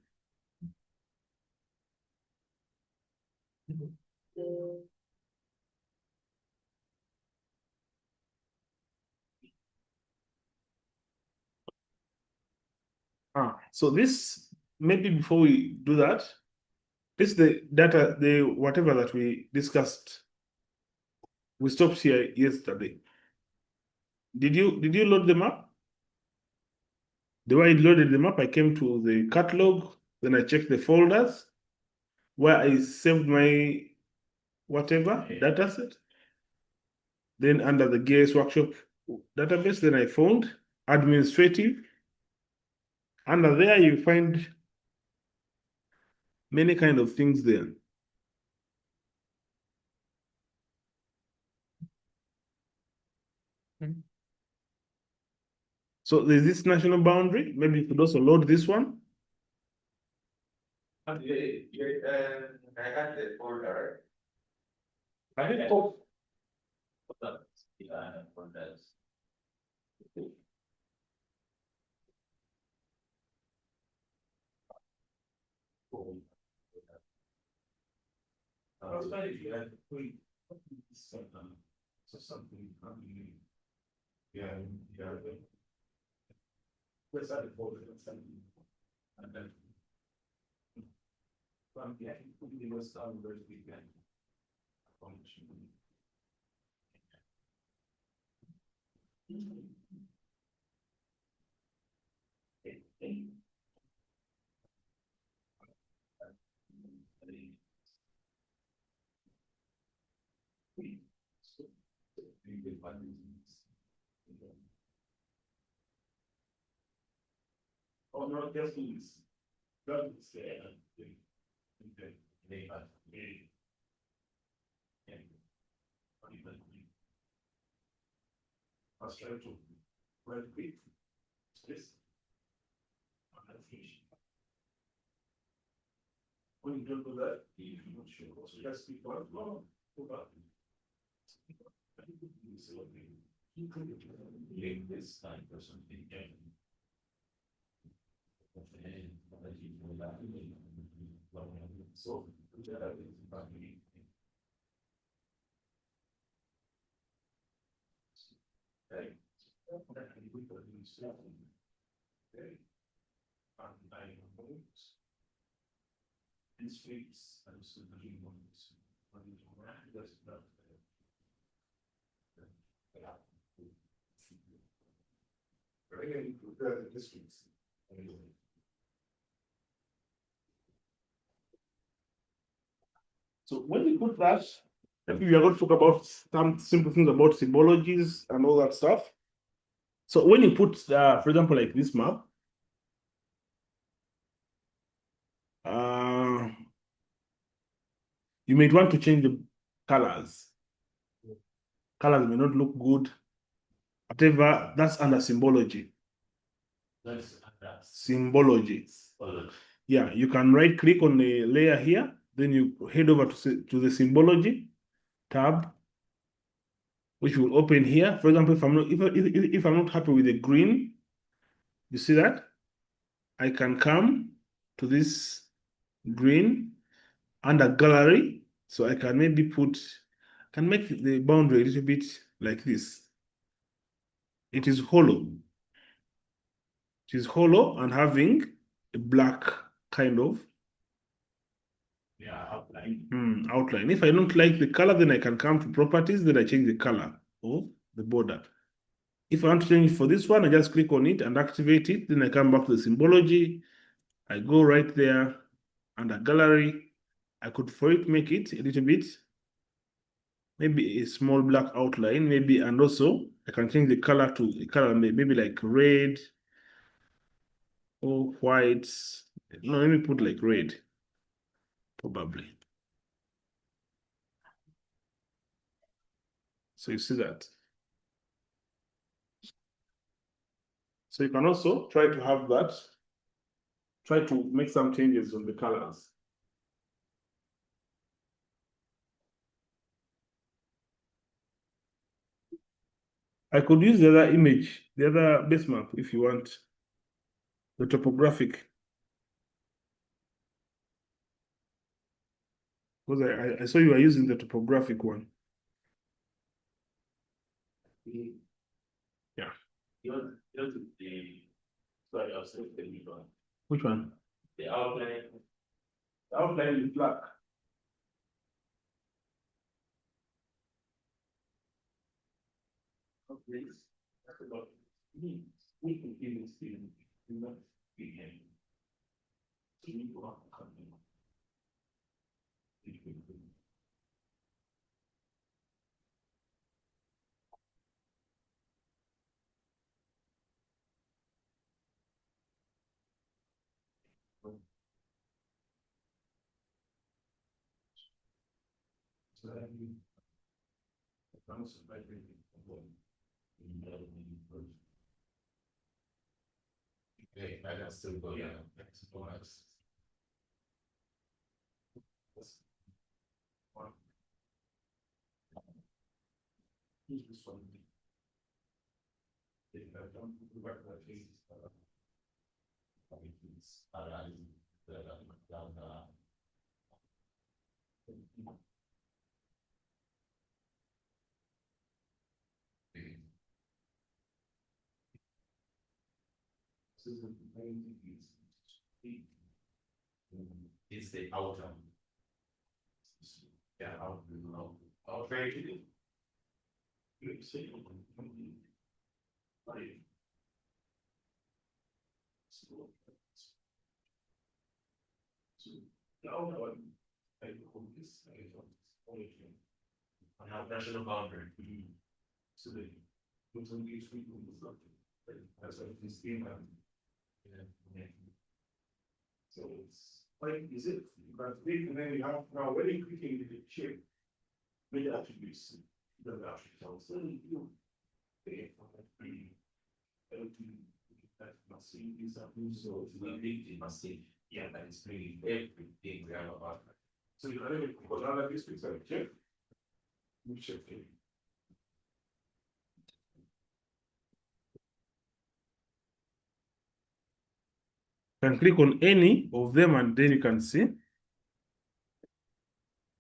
So this, maybe before we do that, this is the data, the whatever that we discussed. We stopped here yesterday. Did you load the map? The way I loaded the map, I came to the catalog, then I checked the folders where I saved my whatever data set. Then under the GIS workshop database, then I found administrative. Under there, you find many kind of things there. So there's this national boundary. Maybe you could also load this one. I had the folder. I did hope. Yeah, folders. Something. Yeah, yeah. Where's that folder? And then. Yeah, it was done very weekend. Oh, no, just please. That is I was trying to write quick. This. When you don't do that, you're not sure. So just keep on. No, go back. You could link this time or something. So, these weeks, I was doing one. So when you put that, we are going to talk about some simple things about symbologies and all that stuff. So when you put, for example, like this map, you may want to change the colors. Colors may not look good. Whatever, that's under symbology. That's symbology. Yeah, you can right click on the layer here, then you head over to the symbology tab, which will open here. For example, if I'm not happy with the green, you see that? I can come to this green under gallery. So I can maybe can make the boundary a little bit like this. It is hollow. It is hollow and having a black kind of outline. If I don't like the color, then I can come to properties, then I change the color of the border. If I want to change it for this one, I just click on it and activate it. Then I come back to the symbology. I go right there under gallery. I could, for it, make it a little bit, maybe a small black outline, maybe, and also I can change the color to a color maybe like red or white. No, let me put like red, probably. So you see that. So you can also try to have that, try to make some changes on the colors. I could use the other image, the other base map if you want, the topographic. Because I saw you are using the topographic one. Yeah. Sorry, I'll say the one. Which one? The outline. The outline is black. Okay. That's about me. We can give this to not begin. Okay, I can still go, yeah. This one. It's the outer. Yeah, I'll try it. You see, like, on our national boundary. So they put on each week on the something. That's what this game. So it's like, is it? But and then you have now when you're clicking the chip, with attributes, the attributes. So you that must see these are so it must see. Yeah, that is really everything we have about that. So you can even put another district check. You check it. You can click on any of them and then you can see.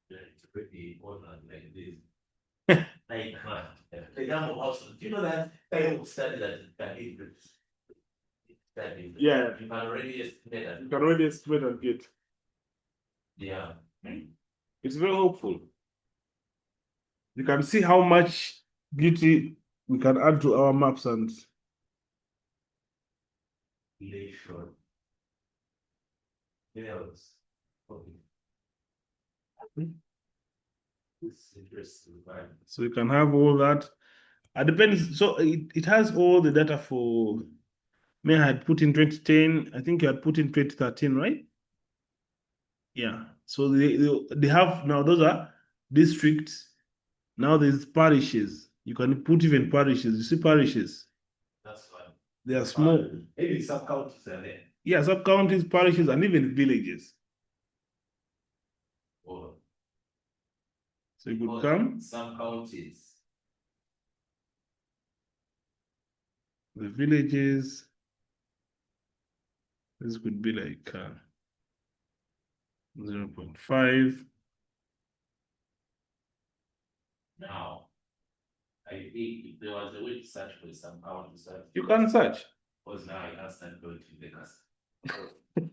Yeah, it's pretty important like this. Like, also, do you know that kind of study that Yeah. You can already estimate that. You can already estimate and get. Yeah. It's very helpful. You can see how much beauty we can add to our maps and Glacier. Hills. It's interesting, right? so you can have all that. It depends. So it has all the data for May I had put in 2010. I think you had put in 2013, right? Yeah. So they have now those are districts. Now there's parishes. You can put even parishes. You see parishes. That's fine. They are small. Maybe sub-counties are there. Yeah, sub-counties, parishes, and even villages. Oh. So you could come. Some counties. The villages. This could be like 0.5. Now, I think if there was a way to search for some counties, You can search. because now I can start going to Vegas.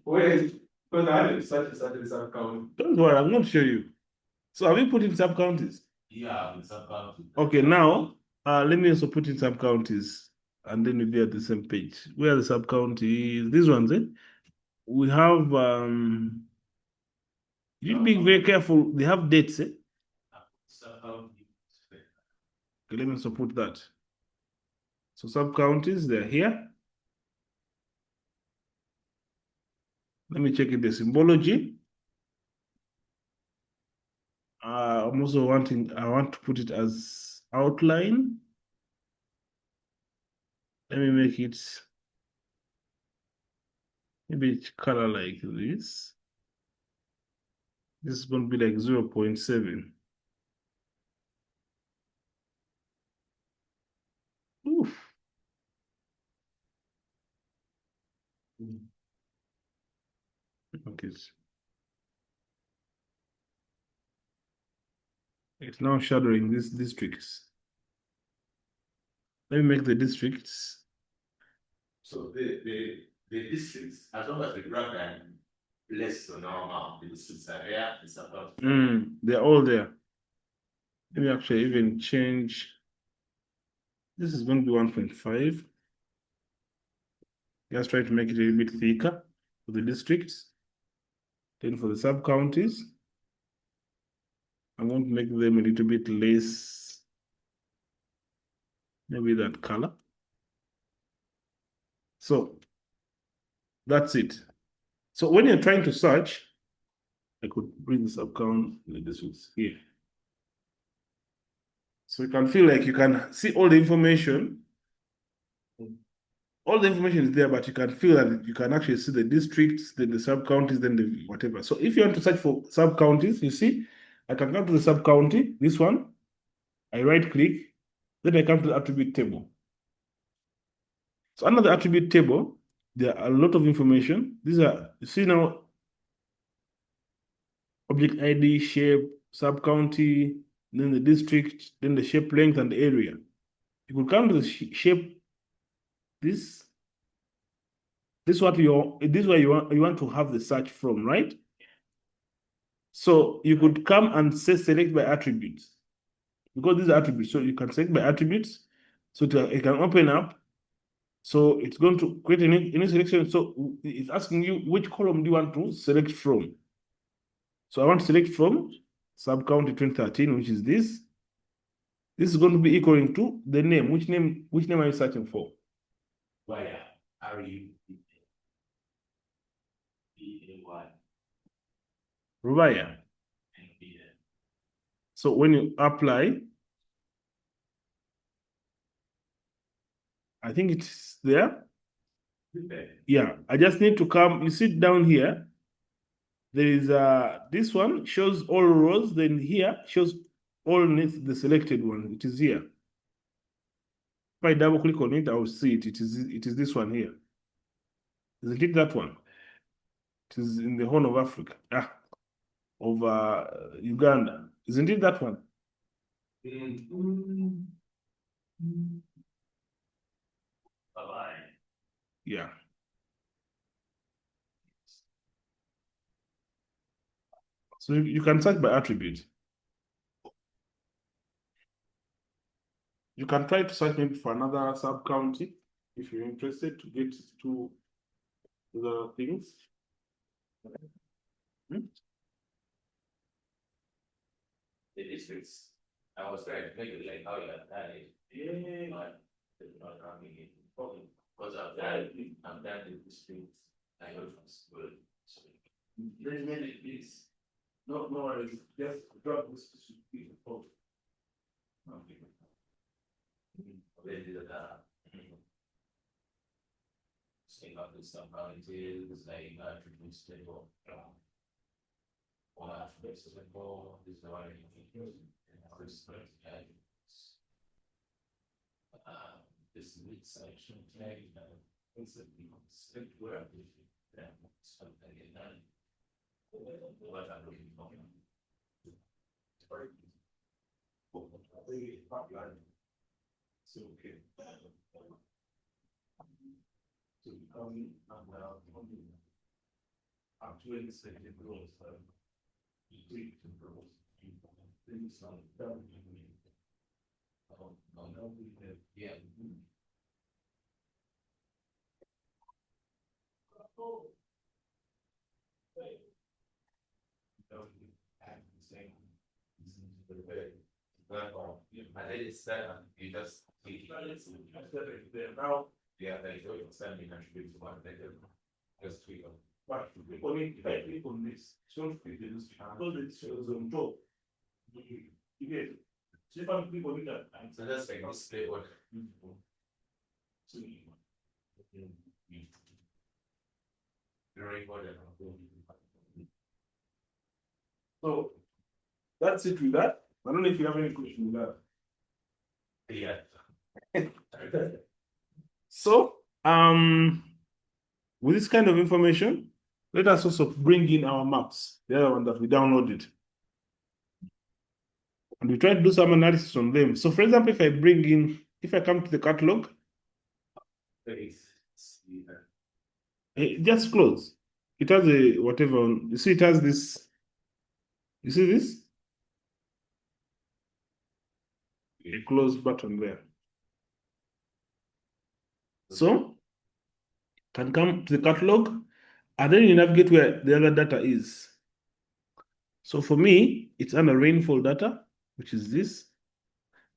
Where is it? Because I have such a sub-county. Don't worry, I'm going to show you. So have you put in sub-counties? Yeah, in sub-county. Okay, now let me also put in sub-counties and then we'll be at the same page. Where are the sub-counties? These ones, eh? We have you need to be very careful. They have dates, eh? Sub-county. Okay, let me also put that. So sub-counties, they're here. Let me check in the symbology. I'm also I want to put it as outline. Let me make it maybe color like this. This is going to be like 0.7. Oof. Okay. It's now shadowing these districts. Let me make the districts. So the districts, as long as the graph and less than normal, the districts are there, it's about. They're all there. Let me actually even change. This is going to be 1.5. Just try to make it a little bit thicker for the districts. Then for the sub-counties, I'm going to make them a little bit less, maybe that color. So that's it. So when you're trying to search, I could bring the sub-count like this is here. So you can feel like you can see all the information all the information is there, but you can feel that you can actually see the districts, then the sub-counties, then the whatever. So if you want to search for sub-counties, you see, I can come to the sub-county, this one, I right-click, then I come to the attribute table. So under the attribute table, there are a lot of information. These are, you see now, object ID, shape, sub-county, then the district, then the shape length and the area. You could come to the shape, this is where you want to have the search from, right? So you could come and say select by attributes, because these are attributes. So you can select by attributes. So it can open up. So it's going to create a new selection. So it's asking you which column do you want to select from. So I want to select from sub-county 2013, which is this. This is going to be equaling to the name. Which name are you searching for? Why are you B-A-Y? Rubaya. So when you apply, I think it's there. Yeah, I just need to come, you see down here, there is this one shows all rows, then here shows all the selected one. It is here. If I double click on it, I will see it. It is this one here. Isn't it that one? It is in the Horn of Africa. Of Uganda. Isn't it that one? Yeah. So you can search by attribute. You can try to search maybe for another sub-county if you're interested to get to the things. The districts. I was trying to make it like how you have done it. Yeah, but it's not coming in. Because I've done the districts. I know from school. So there's many things. No worries. Just drop this to speak. Okay. Already that saying about the some volunteers like attributes table. Or attributes table is the one this mid section tag it's a stick where something in that. What I'm looking for. So okay. So becoming actually second growth tweak to growth things on that yeah. I think it's seven. You just now. Yeah, there you go. Seven contributes to one. Just tweak them. But if I click on this, it's going to create this because it shows on top. You get it. So if I click on it, so that's like display what. Very important. So that's it with that. I don't know if you have any questions with that. Yeah. So, with this kind of information, let us also bring in our maps, the other one that we downloaded. And we try to do some analysis on them. So, for example, if I come to the catalog, just close. It has a whatever, you see, it has this. You see this? A close button there. So, can come to the catalog, and then you navigate where the other data is. So for me, it's under rainfall data, which is this,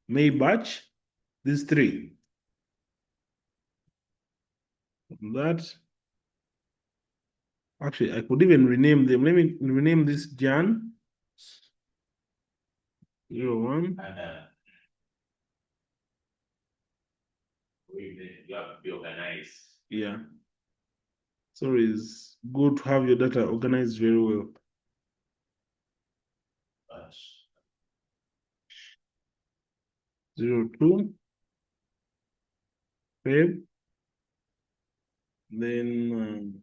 May batch, these three. That, actually, I could even rename them. Let me rename this Jan 01. You have to be organized. Yeah. So it's good to have your data organized very well. 02 Feb, then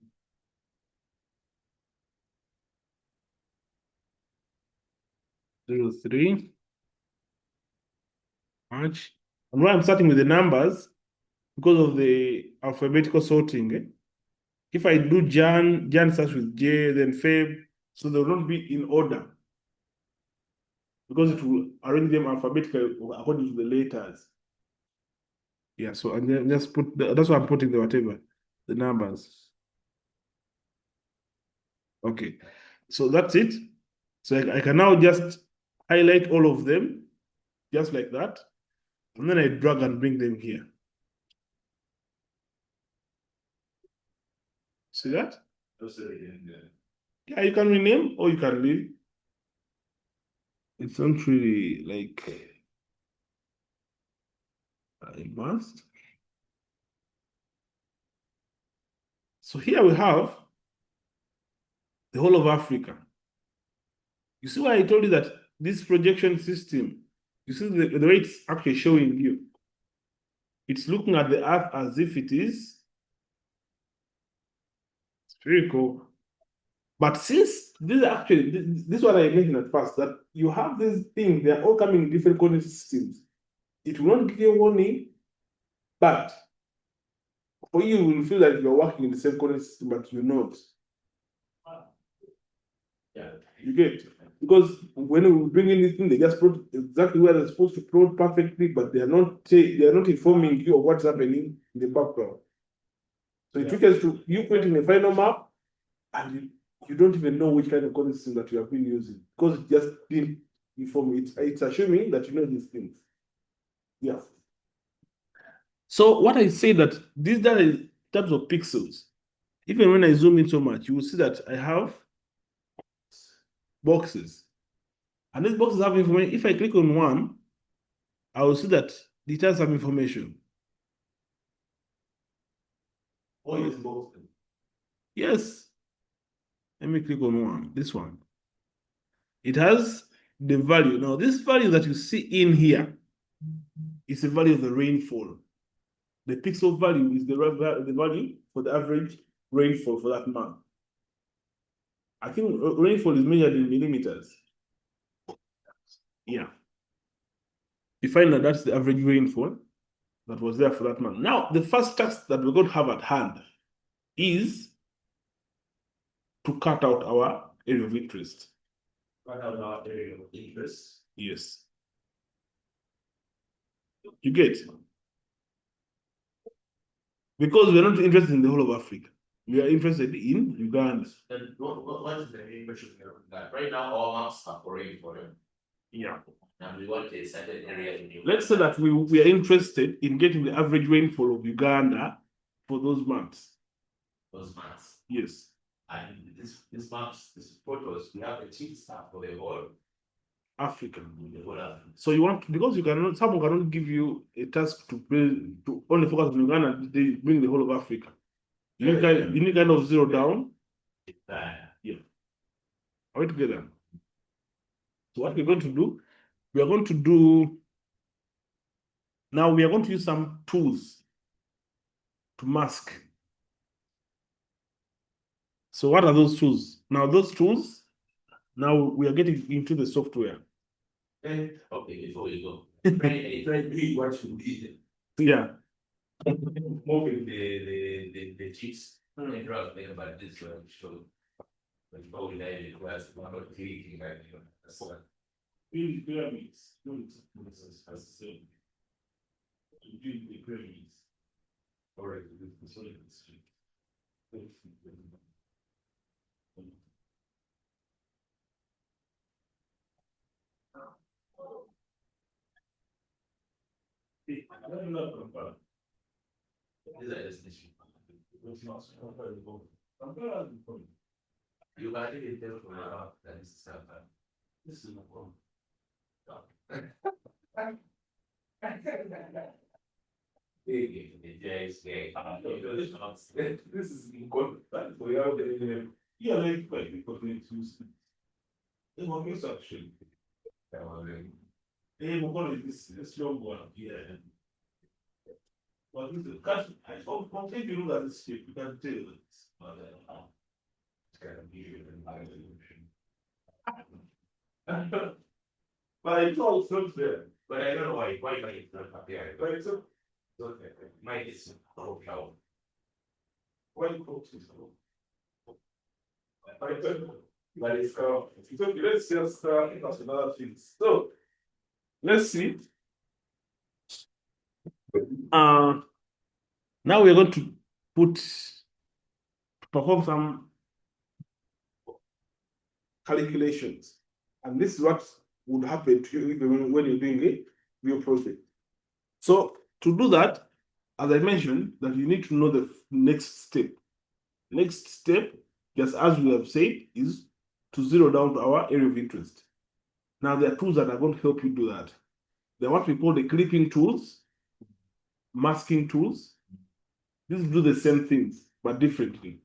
03 March. And why I'm starting with the numbers, because of the alphabetical sorting. If I do Jan starts with J, then Feb, so they will not be in order, because it will arrange them alphabetically according to the letters. Yeah, so and then just put that's why I'm putting the whatever, the numbers. Okay, so that's it. So I can now just highlight all of them, just like that, and then I drag and bring them here. See that? Yeah, you can rename or you can leave. It's not really like I must. So here we have the whole of Africa. You see why I told you that this projection system, you see the way it's actually showing you. It's looking at the Earth as if it is spherical. But since this is actually, this is what I mentioned at first, that you have these things, they're all coming in different coordinate systems. It will not give you a warning, but for you will feel like you're working in the same coordinate system, but you're not. Yeah. You get? Because when we bring in this thing, they just plot exactly where they're supposed to plot perfectly, but they are not informing you of what's happening in the background. So it triggers to you creating a final map, and you don't even know which kind of coordinate system that you have been using, because it just didn't inform it. It's assuming that you know these things. Yeah. So what I say that this data is in terms of pixels. Even when I zoom in so much, you will see that I have boxes. And these boxes have information. If I click on one, I will see that it has some information. What is box? Yes. Let me click on one, this one. It has the value. Now, this value that you see in here is the value of the rainfall. The pixel value is the value for the average rainfall for that month. I think rainfall is measured in millimeters. Yeah. You find that that's the average rainfall that was there for that month. Now, the first task that we're going to have at hand is to cut out our area of interest. Cut out our area of interest. Yes. You get? Because we're not interested in the whole of Africa. We are interested in Uganda. Then what is the main question that right now all maps are already for them? Yeah. And we want a certain area in Uganda. Let's say that we are interested in getting the average rainfall of Uganda for those months. Those months. Yes. And these maps, these photos, we have a cheat stuff for the whole Africa. the whole Africa. So you want, because you cannot, someone cannot give you a task to build, to only focus on Uganda, they bring the whole of Africa. You need kind of zero down. Yeah. Are we together? So what we're going to do, we are going to do, now we are going to use some tools to mask. So what are those tools? Now those tools, now we are getting into the software. Okay, before you go, try what you did. Yeah. Moving the cheats and drug there, but this one show. But probably that requires one or clicking right here. That's what. Pyramids. The pyramids. All right, you got it there for that is stuff. This is the one. This is important. Yeah, like because it's used. Actually. We're going to this long one here. But if you catch, if you look at this shape, you can tell it's it's kind of weird and high resolution. But it's all not there. But I don't know why it's not appearing. But it's Okay. Mine is broke out. why it's but it's okay. Let's just that's another thing. So let's see. Now we're going to perform some calculations, and this is what would happen to you even when you're doing a real project. So to do that, as I mentioned, that you need to know the next step. Next step, just as we have said, is to zero down to our area of interest. Now there are tools that are going to help you do that. They're what we call the clipping tools, masking tools. These do the same things, but differently.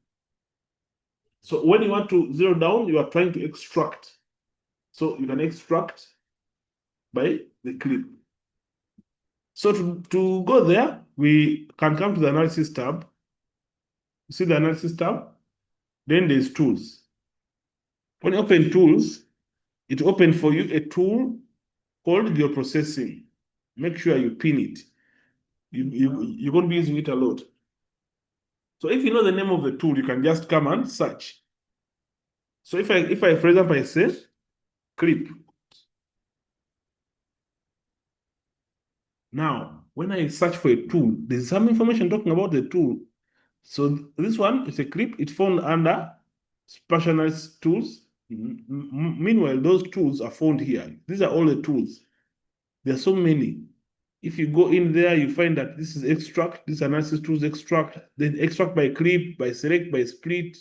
So when you want to zero down, you are trying to extract. So you can extract by the clip. So to go there, we can come to the analysis tab. You see the analysis tab? Then there's tools. When you open tools, it opens for you a tool called geoprocessing. Make sure you pin it. You're going to be using it a lot. So if you know the name of the tool, you can just come and search. So if I for example, I say clip. Now, when I search for a tool, there's some information talking about the tool. So this one is a clip. It's found under specialized tools. Meanwhile, those tools are found here. These are all the tools. There are so many. If you go in there, you find that this is extract, this analysis tools extract, then extract by clip, by select, by split.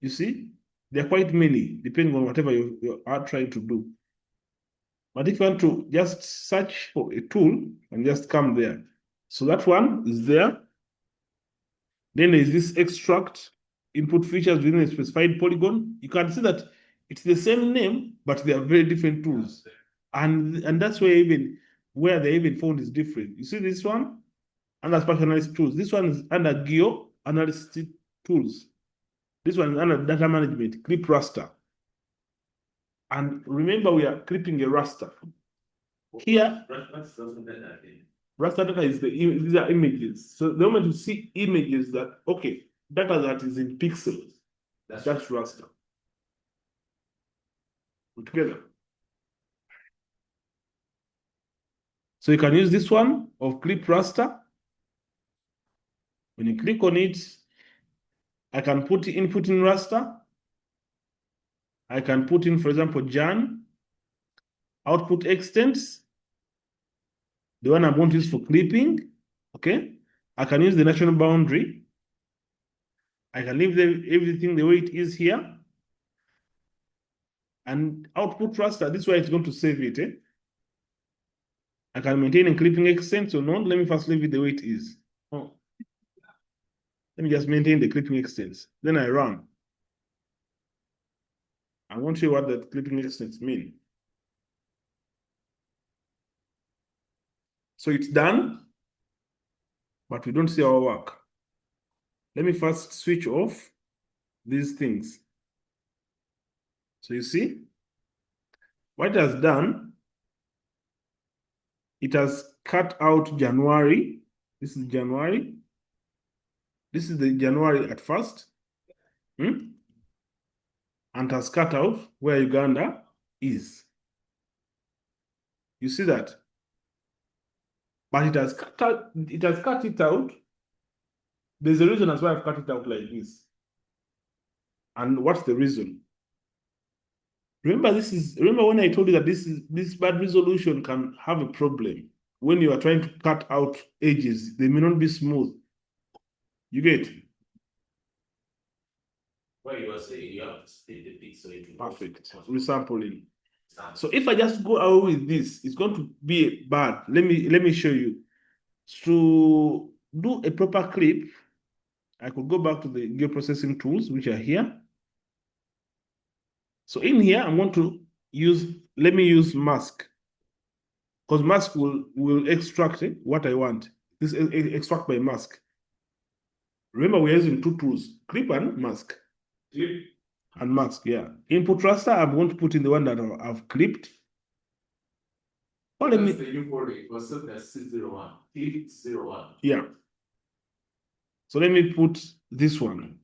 You see, there are quite many, depending on whatever you are trying to do. But if you want to just search for a tool and just come there. So that one is there. Then there is this extract input features within a specified polygon. You can see that it's the same name, but they are very different tools. And that's where where they even found is different. You see this one under spatial analysis tools. This one is under geo analysis tools. This one is under data management, clip raster. And remember, we are clipping a raster. Here, raster data is these are images. So the moment you see images that, okay, data that is in pixels, that's raster. Together. So you can use this one of clip raster. When you click on it, I can put input in raster. I can put in, for example, Jan, output extents, the one I want to use for clipping. Okay. I can use the national boundary. I can leave everything the way it is here. And output raster, this way it's going to save it. I can maintain a clipping extent or not. Let me first leave it the way it is. Oh. Let me just maintain the clipping extents. Then I run. I won't show you what the clipping extents mean. So it's done, but we don't see our work. Let me first switch off these things. So you see, what it has done, it has cut out January. This is January. This is the January at first. And has cut out where Uganda is. You see that? But it has cut it out. There's a reason as why I've cut it out like this. And what's the reason? Remember when I told you that this bad resolution can have a problem when you are trying to cut out edges. They may not be smooth. You get? Well, you are saying you have to split the pixel into perfect resampling. So if I just go away with this, it's going to be bad. Let me show you. To do a proper clip, I could go back to the geoprocessing tools, which are here. So in here, I'm going to let me use mask, because mask will extract what I want. This extract by mask. Remember, we're using two tools, clip and mask. Clip and mask, yeah. Input raster, I'm going to put in the one that I've clipped. Oh, let me. It was 601. Clip 01. Yeah. So let me put this one.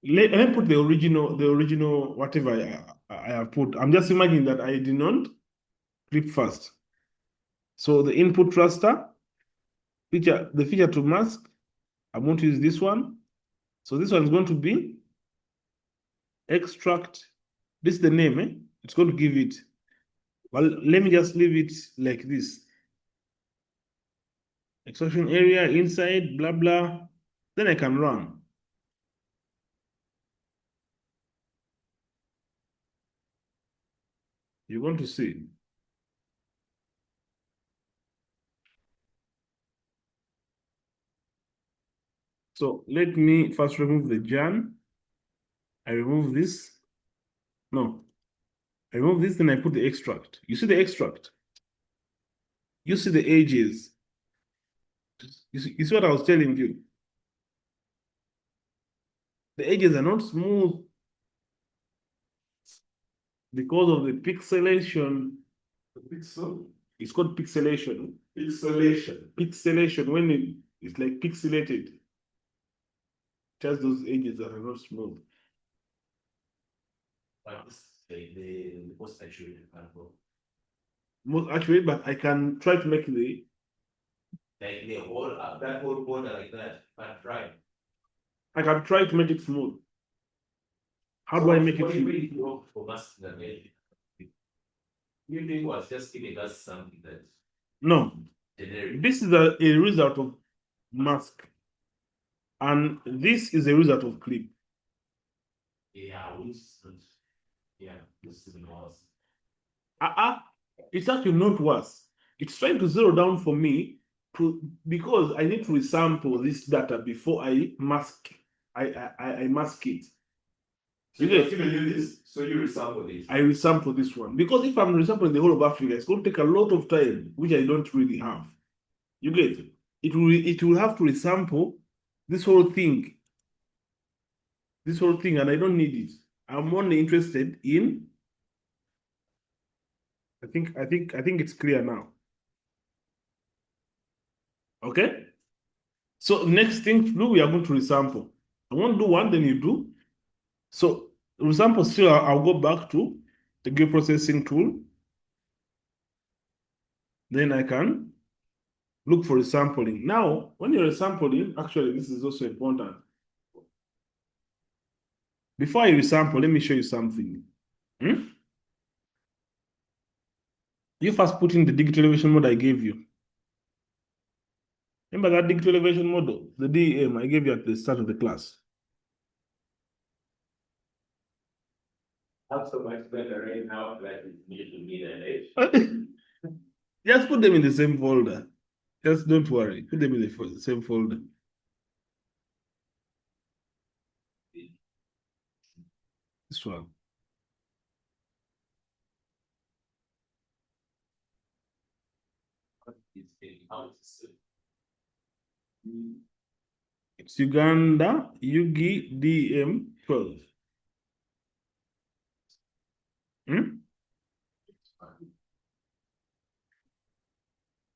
Let me put the original whatever I have put. I'm just imagining that I did not clip first. So the input raster, the feature to mask, I'm going to use this one. So this one is going to be extract. This is the name, It's going to give it. Well, let me just leave it like this. Extraction area, inside, blah, blah. Then I can run. You're going to see. So let me first remove the Jan. I remove this. No. I remove this, then I put the extract. You see the extract? You see the edges. You see what I was telling you? The edges are not smooth because of the pixelation. The pixel? It's called pixelation. Pixelation. Pixelation, when it's like pixelated. Just those edges that are not smooth. But the most accurate example. Most accurate, but I can try to make the whole that whole border like that, but right. I can try to make it smooth. How do I make it smooth? For us that you think was just giving us something that no. generic. This is a result of mask. And this is a result of clip. Yeah, this is worse. It's actually not worse. It's trying to zero down for me because I need to resample this data before I mask. I mask it. So you're giving you this, so you resample this. I resample this one because if I'm resampling the whole of Africa, it's going to take a lot of time, which I don't really have. You get it? It will have to resample this whole thing. This whole thing, and I don't need it. I'm only interested in. I think it's clear now. Okay. So next thing to do, we are going to resample. I want to do one, then you do. So resample still, I'll go back to the geoprocessing tool. Then I can look for resampling. Now, when you're resampling, actually, this is also important. Before I resample, let me show you something. You first put in the digital elevation model I gave you. Remember that digital elevation model, the DEM I gave you at the start of the class? Not so much better right now, like it needs to be an age. Just put them in the same folder. Just don't worry. Put them in the same folder. This one. It's Uganda Yugi DM 12.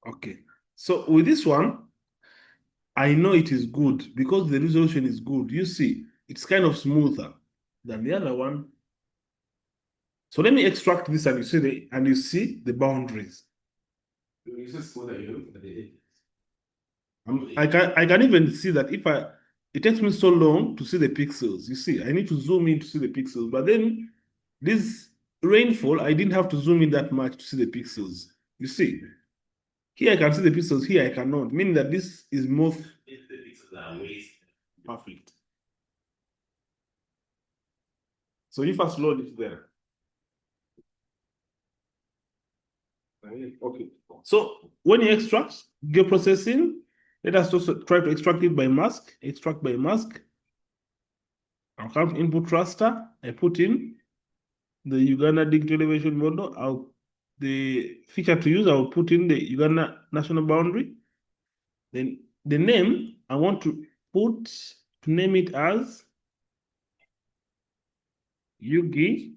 Okay. So with this one, I know it is good because the resolution is good. You see, it's kind of smoother than the other one. So let me extract this and you see the boundaries. I can even see that it takes me so long to see the pixels. You see, I need to zoom in to see the pixels, but then this rainfall, I didn't have to zoom in that much to see the pixels. You see, here I can see the pixels, here I cannot, meaning that this is more perfect. So you first load it there. Okay. So when you extract geoprocessing, let us also try to extract it by mask. Extract by mask. I'll come to input raster. I put in the Uganda digital elevation model. The feature to use, I'll put in the Uganda national boundary. Then the name, I want to name it as UGI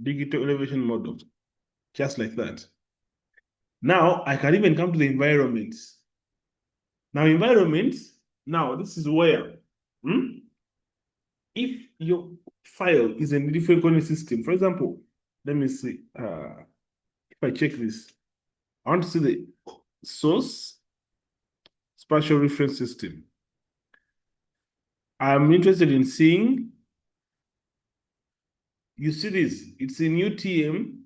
digital elevation model, just like that. Now I can even come to the environments. Now this is where, if your file is in a different coordinate system, for example, let me see, if I check this, I want to see the source spatial reference system. I'm interested in seeing, you see this, it's in UTM,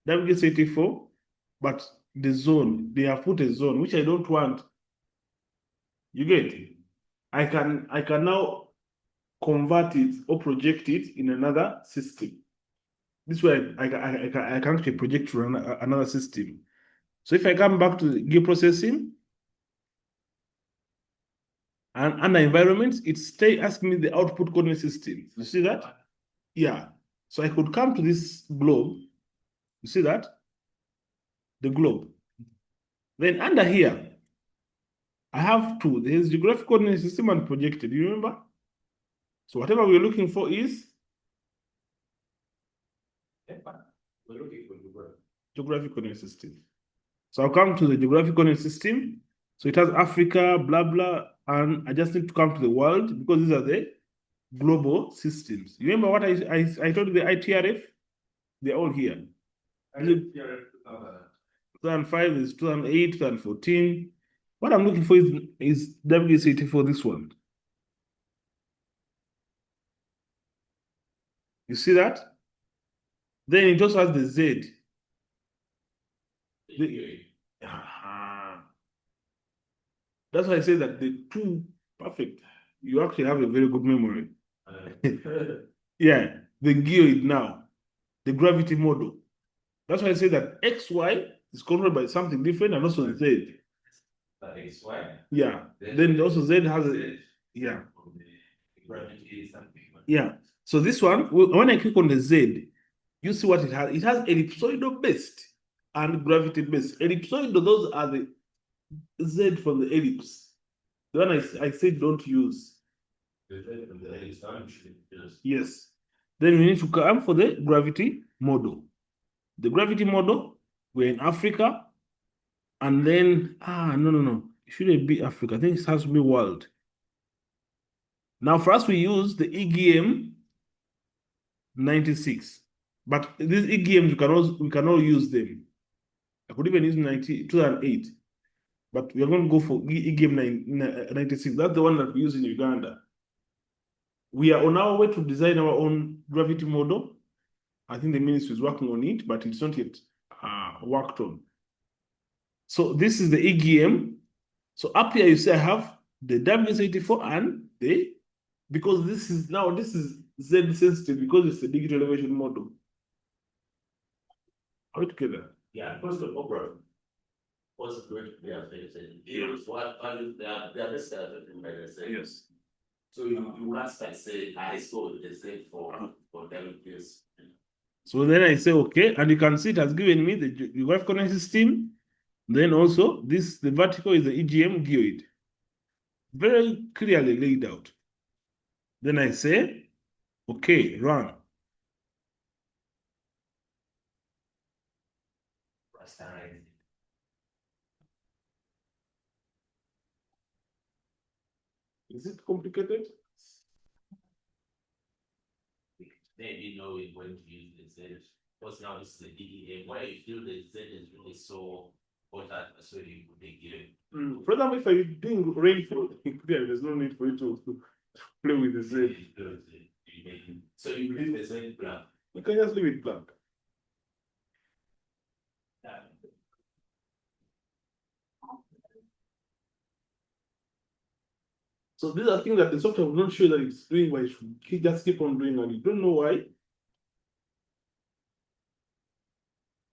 WGS84, but the zone, they have put a zone, which I don't want. You get it? I can now convert it or project it in another system. This way I can actually project to another system. So if I come back to the geoprocessing and under environments, it's asking me the output coordinate system. You see that? Yeah. So I could come to this globe. You see that? The globe. Then under here, I have two. There's geographic coordinate system and projected. You remember? So whatever we're looking for is geographic coordinate system. So I'll come to the geographic coordinate system. So it has Africa, blah, blah, and I just need to come to the world because these are the global systems. You remember what I told you, the ITRF? They're all here. 2005 is 2008, 2014. What I'm looking for is WCT for this one. You see that? Then it also has the Z. That's why I say that the two, perfect. You actually have a very good memory. Yeah, the geoid now, the gravity model. That's why I say that XY is controlled by something different and also Z. XY? Yeah. Then also Z has a, yeah. Yeah. So this one, when I click on the Z, you see what it has. It has ellipsoidal based and gravity based. Ellipsoidal, those are the Z from the ellipse. The one I said don't use. Yes. Then we need to come for the gravity model. The gravity model, we're in Africa. And then, no. It shouldn't be Africa. I think it has to be world. Now, for us, we use the EGM 96. But these EGMs, we can all use them. I could even use 2008. But we are going to go for EGM 96. That's the one that we use in Uganda. We are on our way to design our own gravity model. I think the ministry is working on it, but it's not yet worked on. So this is the EGM. So up here, you see I have the WS84 and because this is Z sensitive because it's a digital elevation model. Are we together? Yeah, first of all, what's the great what values they are listed in by the same. Yes. So you ask, I say, I saw the same for WPS. So then I say, okay, and you can see it has given me the geographic coordinate system. Then also, the vertical is the EGM geoid. Very clearly laid out. Then I say, okay, run. Is it complicated? Then you know when to use the Z. Because now it's the DEM. Why you feel the Z is really so important, so you put the gear. For example, if I'm doing rainfall, there's no need for you to play with the Z. So you leave the Z blank. You can just leave it blank. So these are things that the software will not show that it's doing, but it should just keep on doing, and you don't know why.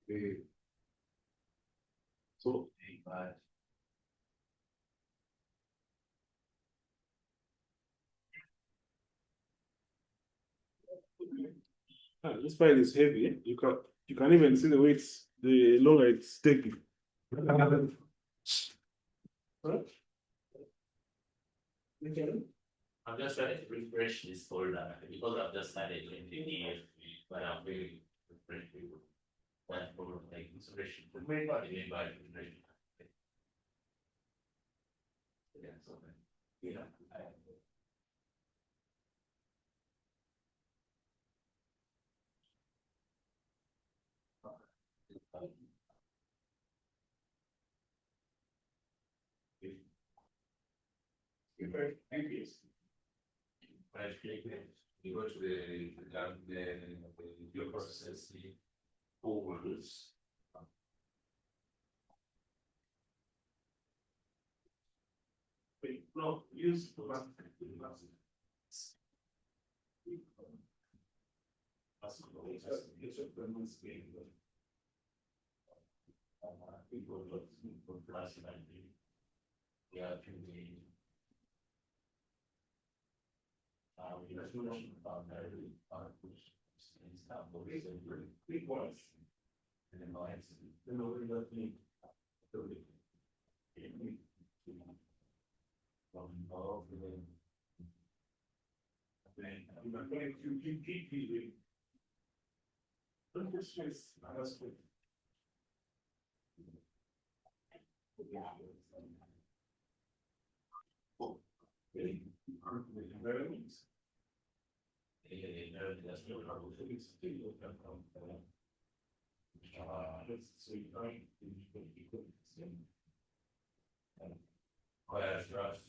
So this file is heavy. You can even see the weights the longer it's taking. I'm just trying to refresh this folder because I've just started in PDF, but I'm very refreshed with that folder, like inspiration. Remember. Yeah, so yeah. You go to your process, the forwards. No, use the last.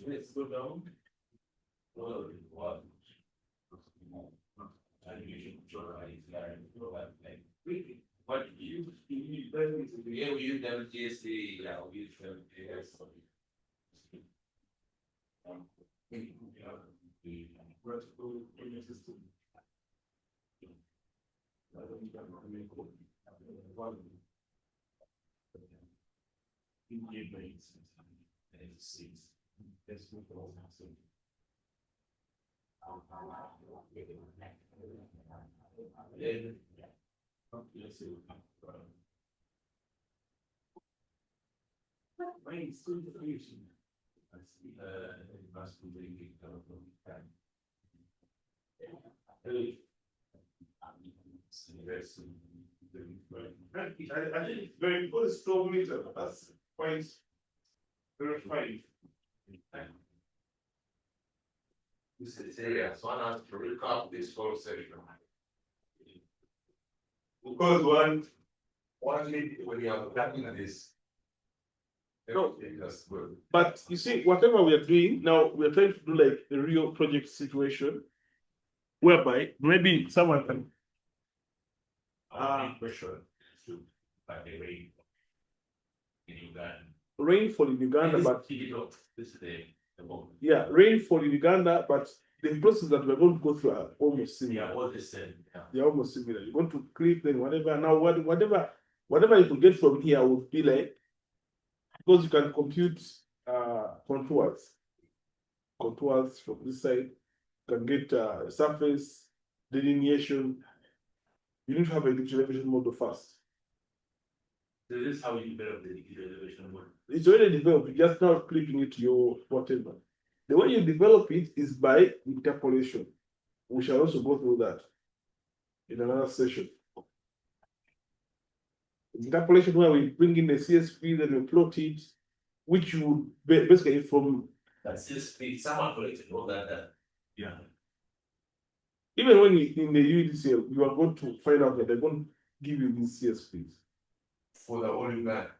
Let's go down. What you yeah, we use WGSC, yeah, we use WGS. I think it's very good. It's 12 meters. That's quite very fine. This is serious. One has to recap this whole session. Because one need when you are looking at this. No, that's good. But you see, whatever we are doing now, we are trying to do like a real project situation, whereby maybe someone can. Question to like the rain in Uganda. Rainfall in Uganda, but this is the moment. Yeah, rainfall in Uganda, but the process that we're going to go through are almost similar. Yeah, all the same. Yeah. They're almost similar. You're going to clip then whatever. Now, whatever you can get from here would be like, because you can compute contours from this side. You can get surface delineation. You need to have a digital elevation model first. So this is how you develop the digital elevation model. It's already developed. You just now clipping it to your whatever. The way you develop it is by interpolation. We shall also go through that in another session. Interpolation where we bring in the CSV, then we plot it, which you basically from that CSV, someone collected all that. Yeah. Even when you in the UEDCL, you are going to find out that they're going to give you these CSVs. For the whole Uganda.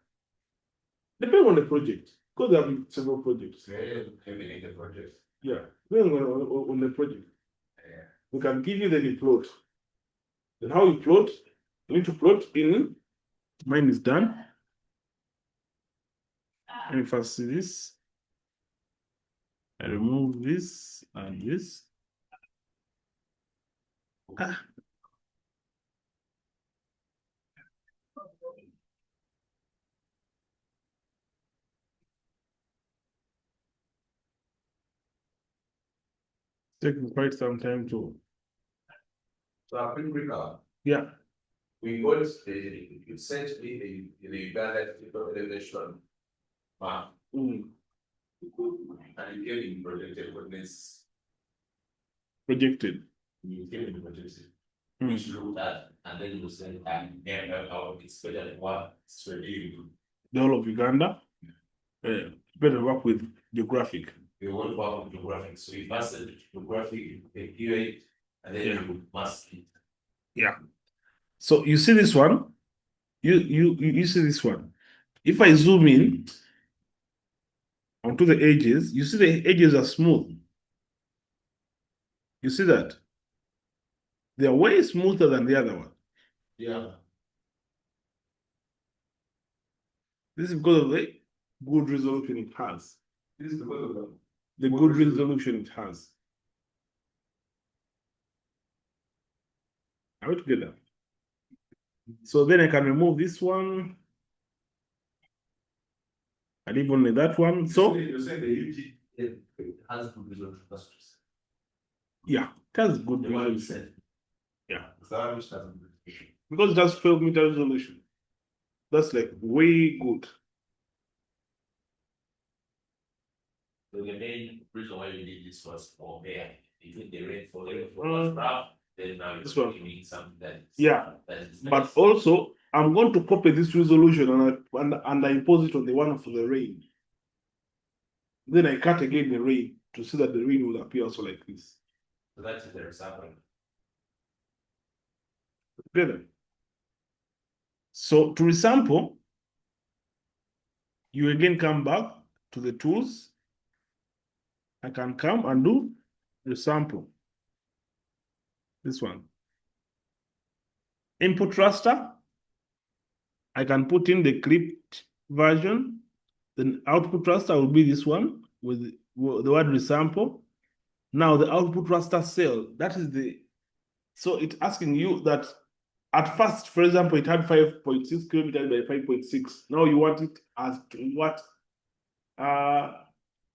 Depending on the project, because there have been several projects. Yeah, the project. Yeah, depending on the project. Yeah. We can give you the plot. Then how you plot, you need to plot in. Mine is done. Let me first see this. I remove this and this. Taking quite some time to. So I think we got. Yeah. We got essentially the Uganda elevation map. And you getting projected coordinates. Projected. You getting projected. Which look at and then you say how it's better than what it's ready. The whole of Uganda. Better work with geographic. We want to work with geographic. So you pass the geographic, you it, and then you mask it. Yeah. So you see this one? You see this one. If I zoom in onto the edges, you see the edges are smooth. You see that? They are way smoother than the other one. Yeah. This is because of the good resolution it has. This is because of the good resolution it has. Are we together? So then I can remove this one. And even that one. So you're saying the UG has good resolution. Yeah, it has good resolution. Yeah. So Because it has 12-meter resolution. That's like way good. So the main reason why we did this was for there. You think the rainfall was rough, then now you're doing something that is, that is nice. But also I'm going to copy this resolution and I impose it on the one for the rain. Then I cut again the rain to see that the rain will appear also like this. So that's the example. Together. So to resample, you again come back to the tools. I can come and do resample. This one. Input raster. I can put in the clipped version. Then output raster will be this one with the word resample. Now the output raster cell, that is the, so it's asking you that at first, for example, it had 5.6 kilometers by 5.6. Now you want it as what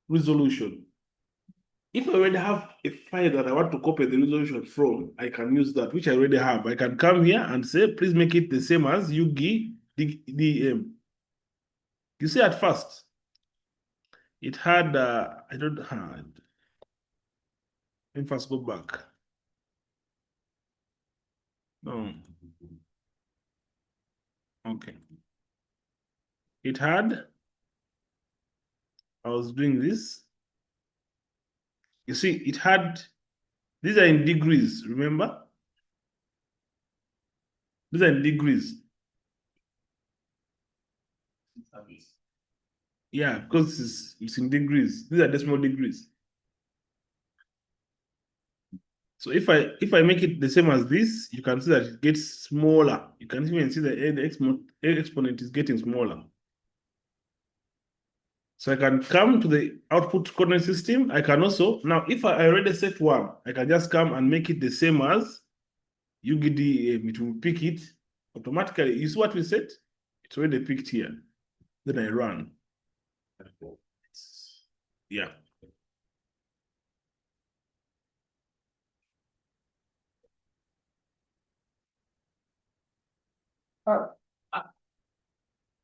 resolution? If I already have a file that I want to copy the resolution from, I can use that, which I already have. I can come here and say, please make it the same as UGI DEM. You see, at first, it had, I don't have, let me first go back. No. Okay. It had, I was doing this. You see, it had, these are in degrees, remember? These are in degrees. Yeah, because it's in degrees. These are decimal degrees. So if I make it the same as this, you can see that it gets smaller. You can even see that the exponent is getting smaller. So I can come to the output coordinate system. I can also, now if I already set one, I can just come and make it the same as UGD. It will pick it automatically. You see what we set? It's already picked here. Then I run. Yeah.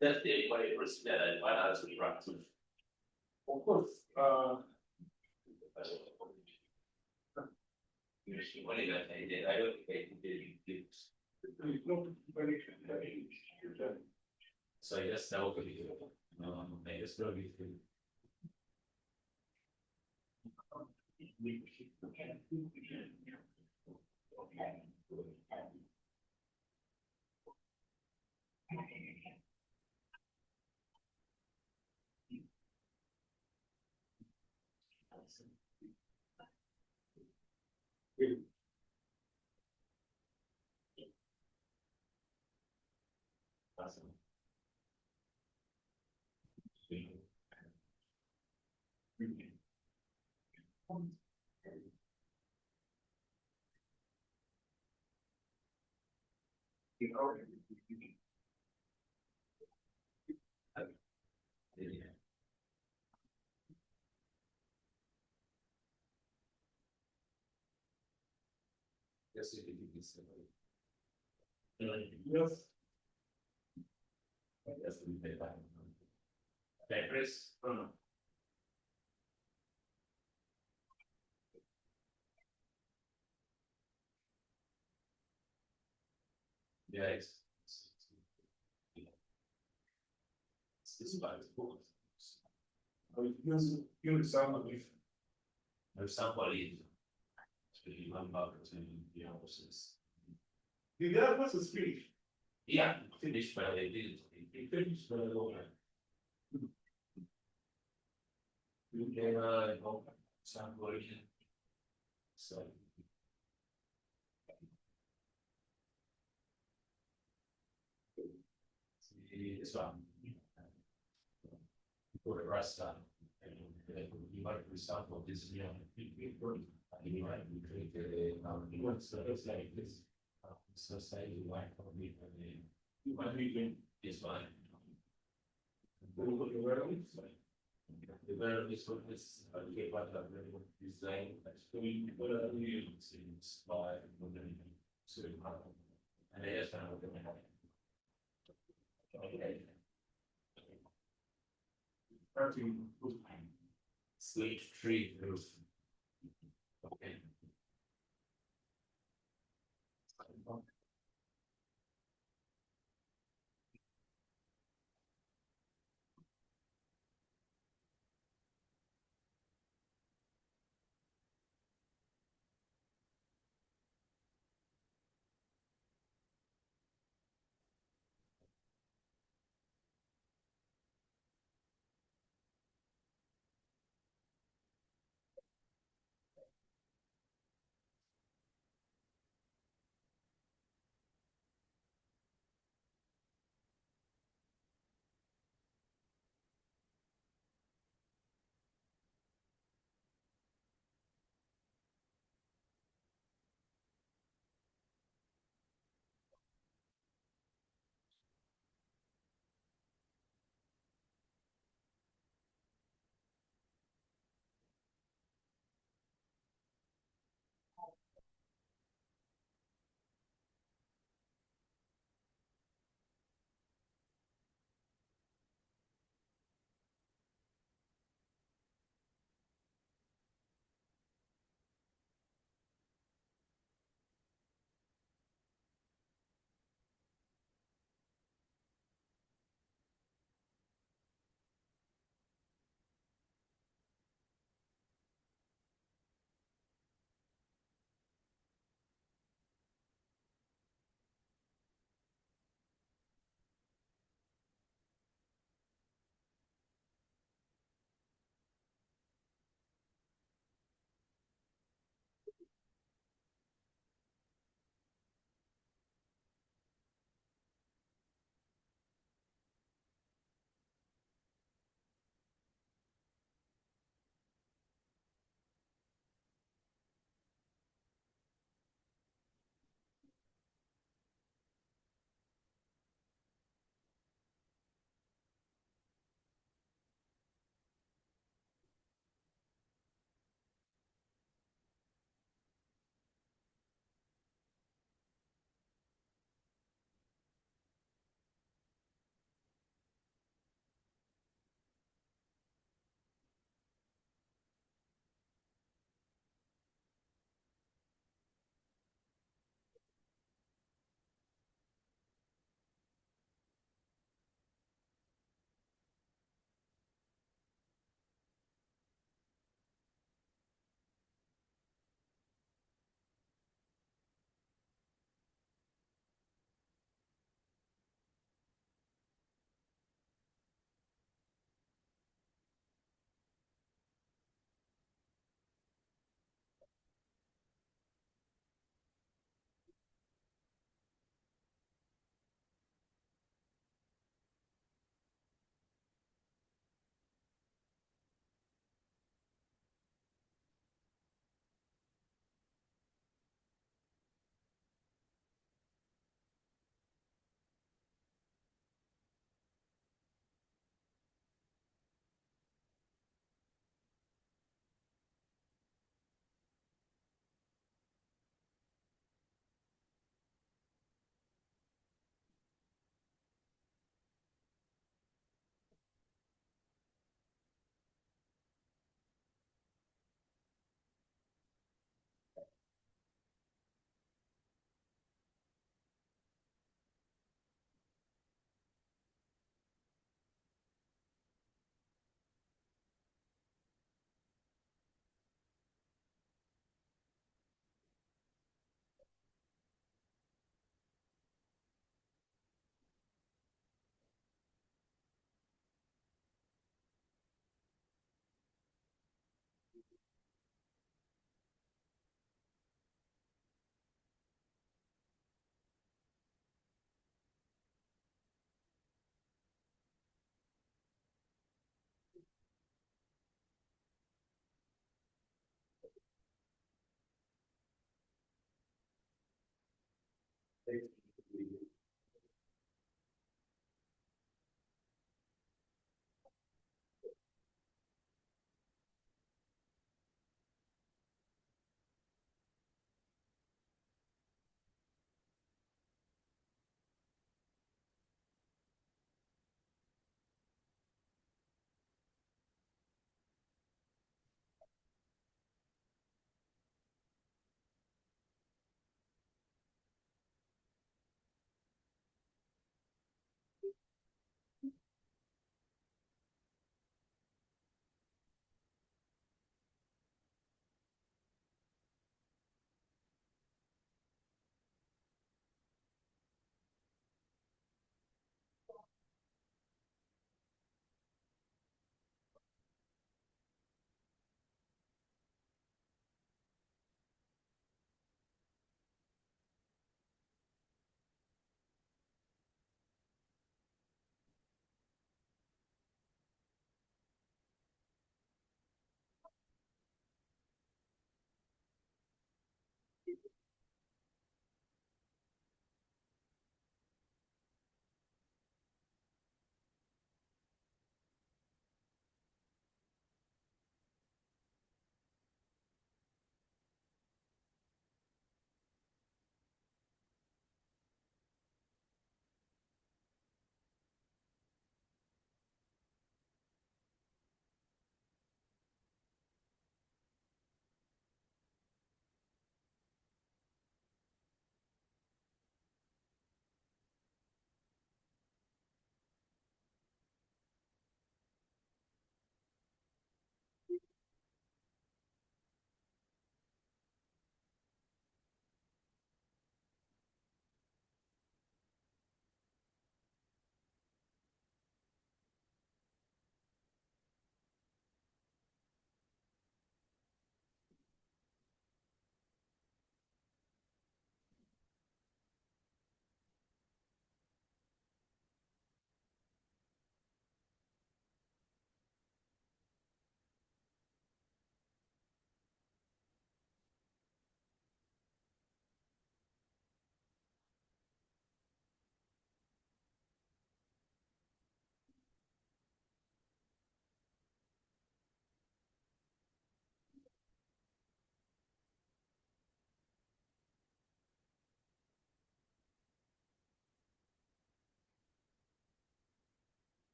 That's the way it was that I was practice. Of course. I don't think I so I guess that would be I guess that would be awesome. Yes, it is. Yes. Yes, we pay that. Okay, Chris. Yeah, it's about the book. Give somebody. There's somebody. Actually, one to the offices. Did the other person's finish? Yeah, finished, but they didn't. They finished, but I don't know. You can, somebody. So. This one. For the rest of you might resample this, you might create it's like this. So say you might you might be this one. The very this one is get what design actually what are you using by so and I just found okay. Slate tree roof. Okay.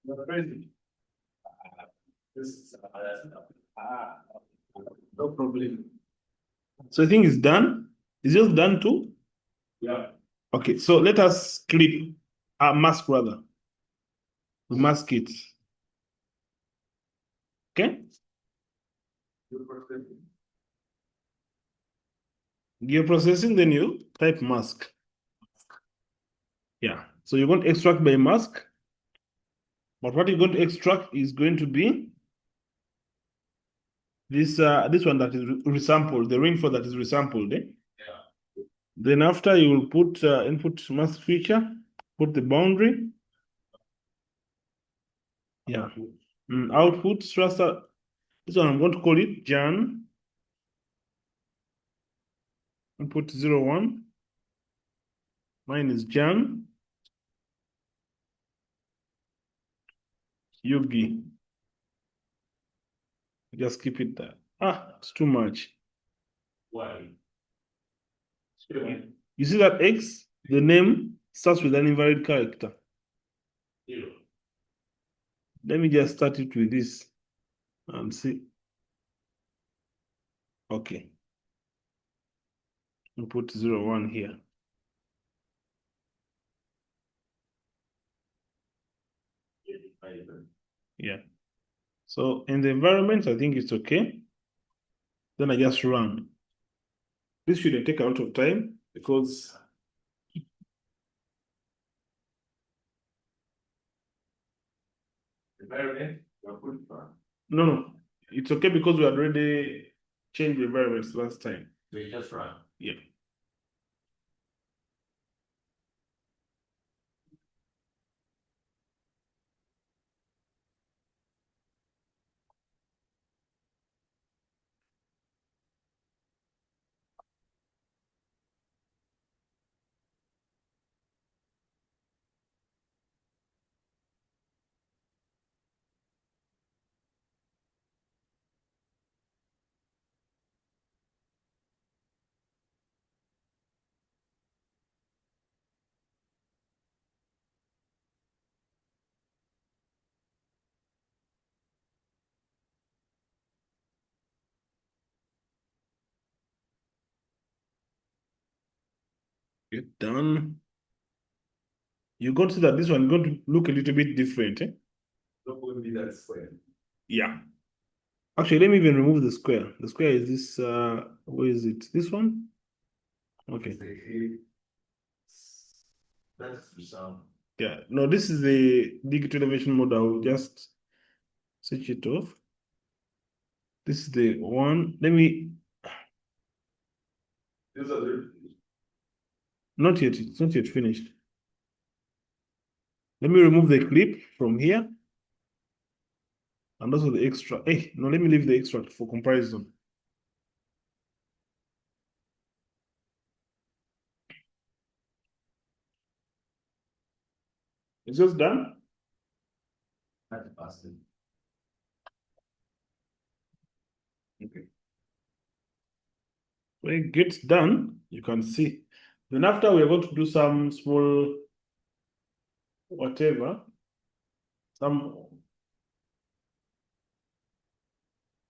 No problem. So I think it's done. Is yours done too? Yeah. Okay, so let us clip our mask rather. We mask it. Okay? You're processing, then you type mask. Yeah. So you're going to extract by mask. But what you're going to extract is going to be this one that is resampled, the rainfall that is resampled. Eh? Yeah. Then after you will put input mask feature, put the boundary. Yeah. Output raster. This one I'm going to call it Jan. Input 01. Mine is Jan. Yugi. Just keep it there. It's too much. Why? You see that X? The name starts with an invalid character. 0. Let me just start it with this and see. Okay. We'll put 01 here. Yeah. So in the environment, I think it's okay. Then I just run. This shouldn't take a lot of time because Environment, no, it's okay because we had already changed the environments last time. so you just run. Yeah. Get done. You're going to see that this one is going to look a little bit different. Eh? Not going to be that square. Yeah. Actually, let me even remove the square. The square is this, where is it? This one? Okay. That's the sound. Yeah. No, this is the digital elevation mode. I will just switch it off. This is the one. Let me. These are the. Not yet. It's not yet finished. Let me remove the clip from here. And also the extract. Hey, no, let me leave the extract for comparison. It's just done. That's faster. Okay. When it gets done, you can see. Then after we're going to do some small whatever, some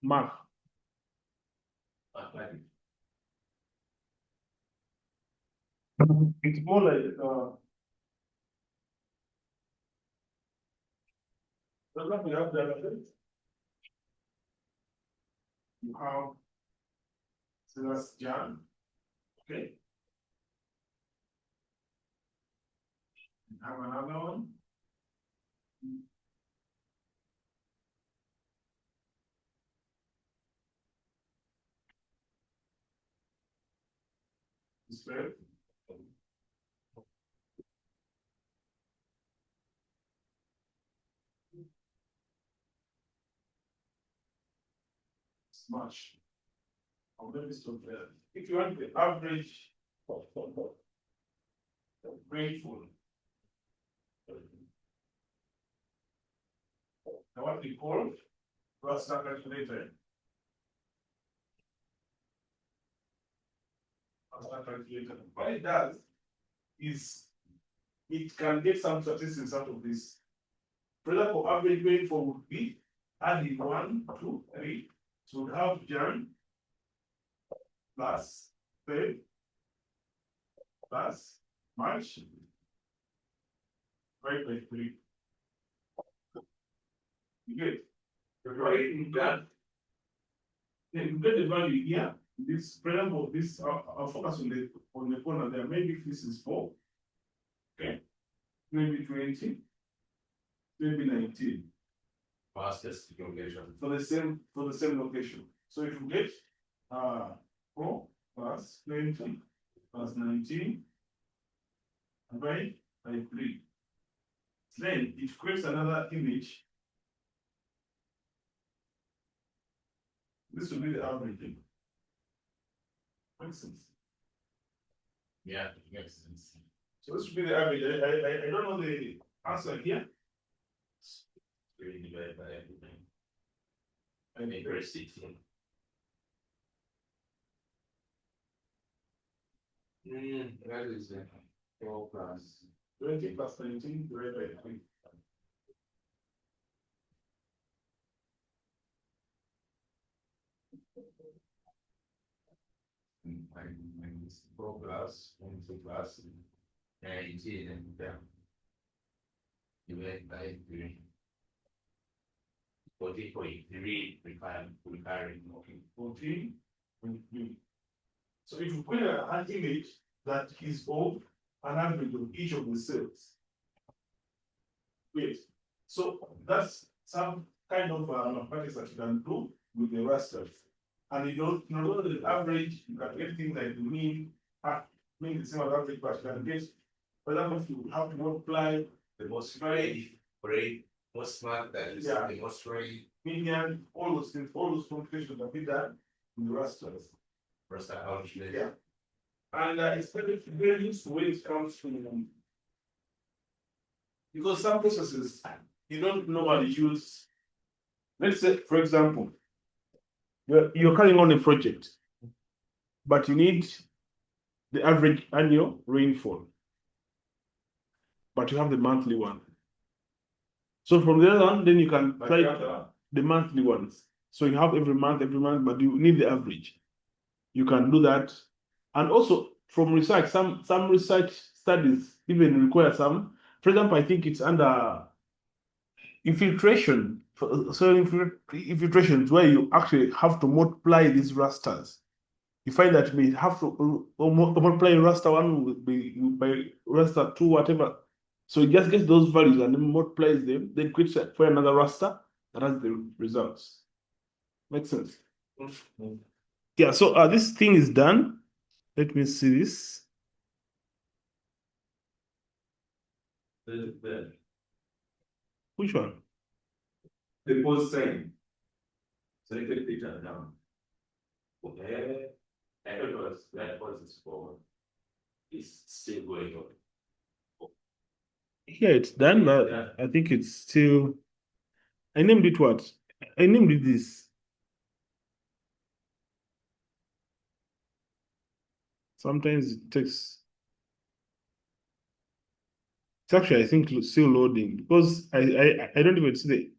math. It's more like we have the elements. You have, so that's Jan. Okay. You have another one. This way. Much. I'll maybe stop there. If you want the average rainfall, now what we call raster calculator. Raster calculator. What it does is it can get some statistics out of this. for example, average rainfall would be adding 1, 2, 3. So we have Jan plus Feb plus March, right by 3. You get writing that. Then you get the value here. This, for example, this I'll focus on the corner there. Maybe if this is 4, okay, maybe 20, maybe 19. Fastest location. For the same location. So if you get 4 plus 20 plus 19 by 3. Then it creates another image. This will be the average. Makes sense. Yeah, it makes sense. So this will be the average. I don't know the answer here. Really divided by everything. I mean, very city. That is 4 plus 20 plus 19 divided by 3. Minus 4 plus 20 plus 19 and divided by 3. 14.3 recurring. 14.3. So if you put an image that is of an average of each of the cells. Wait. So that's some kind of mathematics that you can do with the rasters. And you don't know the average, you can get things like the mean the same as average, but you can get, for example, if you have to multiply The most very most smart that is the most very median, all those things, all those computations can be done in the rasters. raster calculation. Yeah. And it's very useful when it comes to, because some processes you don't normally use. Let's say, for example, you're carrying on a project, but you need the average annual rainfall, but you have the monthly one. So from the other one, then you can try the monthly ones. So you have every month, but you need the average. You can do that. And also from research, some research studies even require some. For example, I think it's under infiltration. So infiltration is where you actually have to multiply these rasters. You find that we have to multiply raster 1 by raster 2, whatever. So it just gets those values and then multiplies them, then creates for another raster that has the results. Makes sense? Yeah, so this thing is done. Let me see this. Which one? The post sign. So you can take that down. Okay. That was its forward. It's still going on. Yeah, it's done, but I think it's still. I named it what? I named it this. Sometimes it takes. It's actually, I think, still loading because I don't even see the.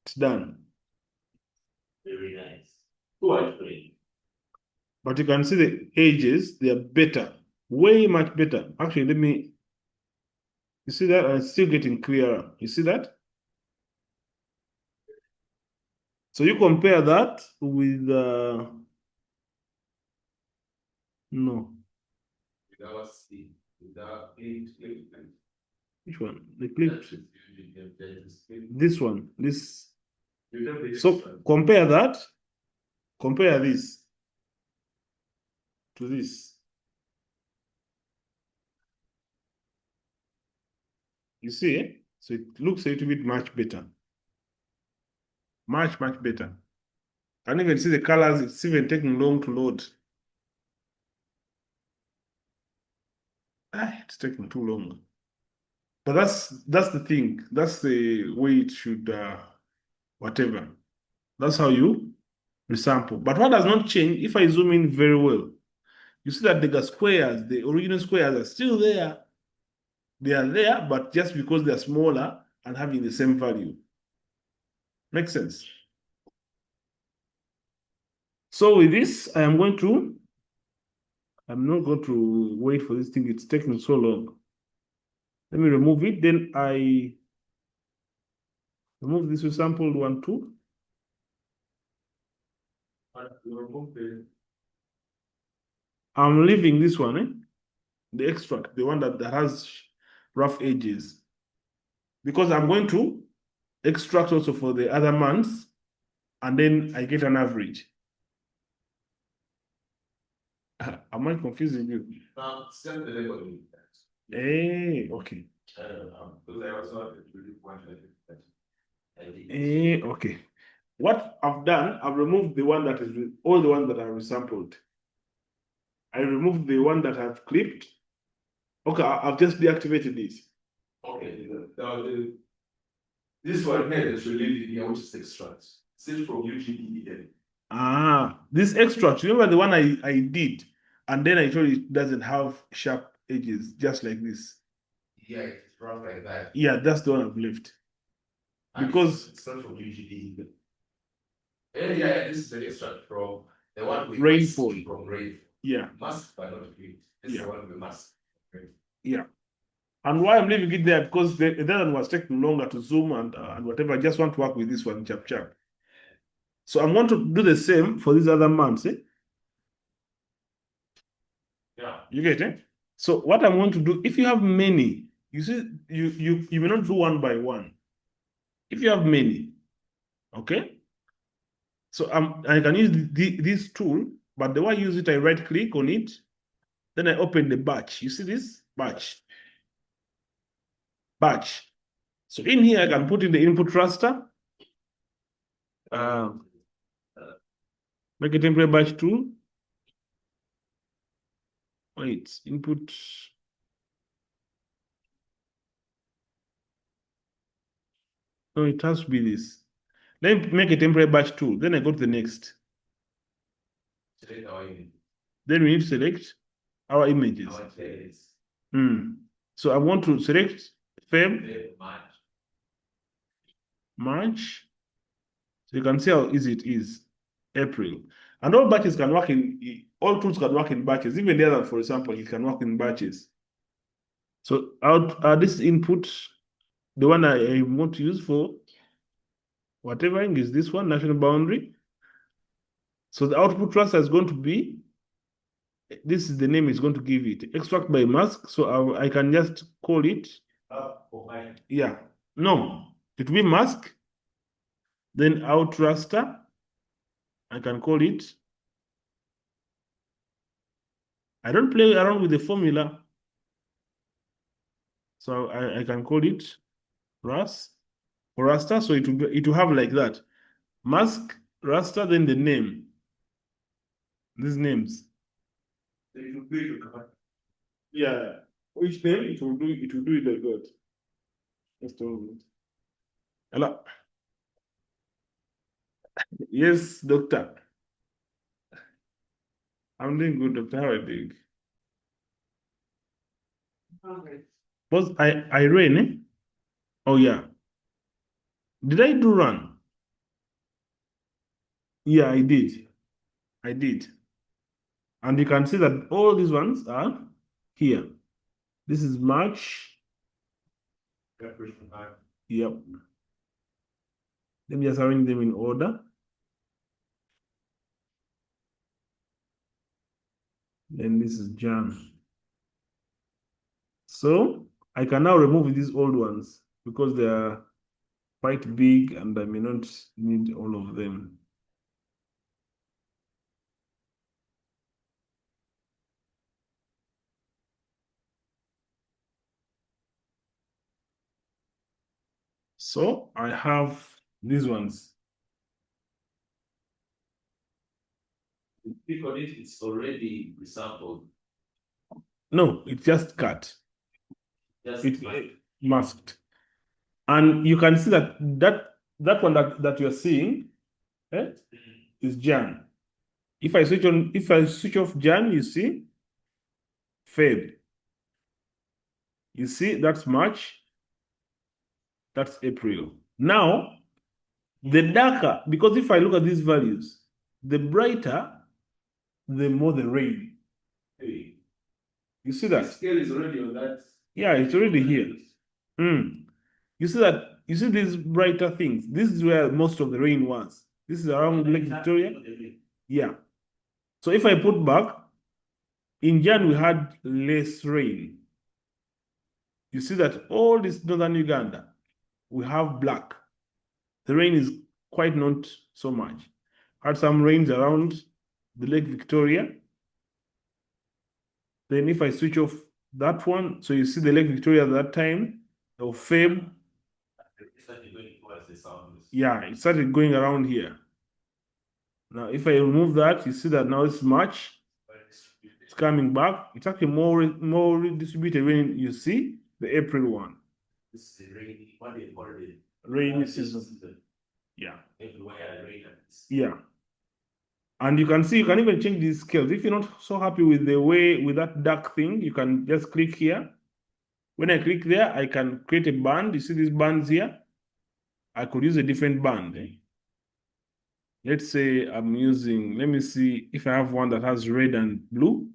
It's done. Very nice. Quite great. But you can see the ages, they are better, way much better. Actually, let me. You see that? It's still getting clearer. You see that? So you compare that with no. Without age. Which one? The clip. This one. This. So compare that. Compare this to this. You see? So it looks a little bit much better. Much better. Can't even see the colors. It's even taking long to load. It's taking too long. But that's the thing. That's the way it should whatever. That's how you resample. But what does not change, if I zoom in very well, you see that the squares, the original squares are still there. They are there, but just because they're smaller and having the same value. Makes sense? So with this, I'm not going to wait for this thing. It's taking so long. Let me remove it. Then I remove this sample 1, 2. I'm leaving this one, the extract, the one that has rough edges. Because I'm going to extract also for the other months, and then I get an average. Am I confusing you? Send the label. Hey, okay. Because I also really wanted that. Okay. What I've done, I've removed the one that is all the ones that are resampled. I removed the one that I've clipped. Okay, I've just deactivated this. Okay, this one here is relieved here, which is extract. Still from UGB. This extract, remember the one I did, and then I told you it doesn't have sharp edges, just like this. Yeah, it's rough like that. Yeah, that's the one I've left. Because it's not from UGB. Yeah, this is the extract from the one with rainfall. From rainfall. Yeah. Mask, but not green. This is the one with mask. Yeah. And why I'm leaving it there, because the other one was taking longer to zoom and whatever. I just want to work with this one, chap. So I'm going to do the same for these other months. Yeah. You get it? So what I'm going to do, if you have many, you see, you may not do one by one. If you have many, okay? So I can use this tool, but the way I use it, I right click on it, then I open the batch. You see this? Batch. So in here, I can put in the input raster. Make a temporary batch tool. Wait, input. No, it has to be this. Let me make a temporary batch tool. Then I go to the next. Then we need to select our images. So I want to select Feb, March. So you can see how easy it is. April. And all batches can work all tools can work in batches. Even the other, for example, it can work in batches. So this input, the one I want to use for whatever is this one, national boundary. So the output raster is going to be, this is the name it's going to give it, extract by mask. So I can just call it. Yeah. No, it will be mask. Then out raster, I can call it. I don't play around with the formula. So I can call it raster. So it will have like that. Mask, raster, then the name. These names. Yeah. Which name it will do it like that. Just a moment. Hello. Yes, doctor. I'm doing good, doctor. How are you doing? Because I ran, eh? Oh yeah. Did I do run? Yeah, I did. And you can see that all these ones are here. This is March. Yep. Let me just arrange them in order. Then this is Jan. So I can now remove these old ones because they are quite big and I may not need all of them. So I have these ones. Click on it, it's already resampled. No, it's just cut. It's masked. And you can see that one that you're seeing is Jan. If I switch off Jan, you see Feb. You see, that's March. That's April. Now, the darker, because if I look at these values, the brighter, the more the rain. Hey, You see the that? scale is already on that. Yeah, it's already here. You see that? You see these brighter things? This is where most of the rain was. This is around Lake Victoria. Yeah. So if I put back, in Jan we had less rain. You see that all this northern Uganda, we have black. The rain is quite not so much. Had some rains around the Lake Victoria. Then if I switch off that one, so you see the Lake Victoria at that time, of Feb. Yeah, it started going around here. Now, if I remove that, you see that now it's March. It's coming back. It's actually more distributed when you see the April one. This is rainy, Rainy season. Yeah. everywhere rain. Yeah. And you can see, you can even change these scales. If you're not so happy with the way, with that dark thing, you can just click here. When I click there, I can create a band. You see these bands here? I could use a different band. Let's say I'm using, let me see if I have one that has red and blue.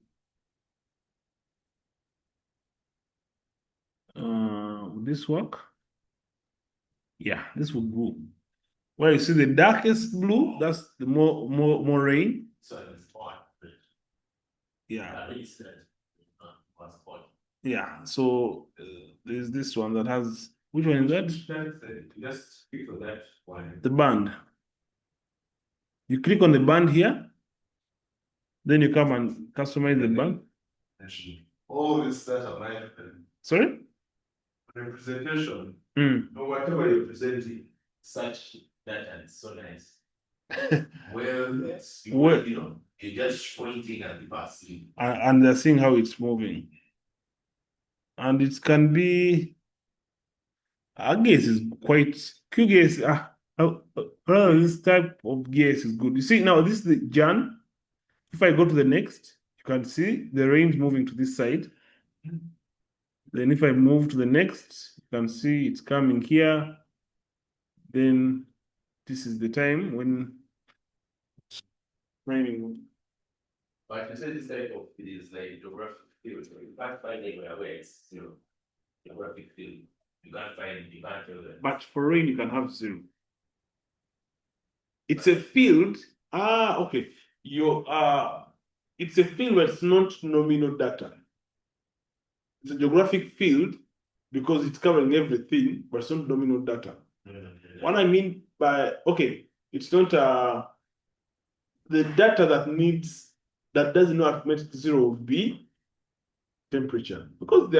Would this work? Yeah, this will go. Well, you see the darkest blue, that's the more rain. So it's fine. Yeah. At least was fine. Yeah. So there's this one that has, which one is that? Just click on that one. The band. You click on the band here, then you come and customize the band. All this stuff online. Sorry? Representation. Mm. Whatever you're presenting, such that and so nice. Well, yes, Well, you know, you're just pointing at the past. and they're seeing how it's moving. And it can be, ArcGIS is quite, QGIS, this type of GIS is good. You see, now this is the Jan. If I go to the next, you can see the range moving to this side. Then if I move to the next, you can see it's coming here. Then this is the time when raining. But I said this type of it is like geographic field. So you can't find anywhere where it's zero. Geographic field. You can't tell that. But for rain, you can have zero. It's a field. Okay. It's a field where it's not nominal data. It's a geographic field because it's covering everything, but it's not nominal data. What I mean by, okay, it's not the data that doesn't know arithmetic zero would be temperature, because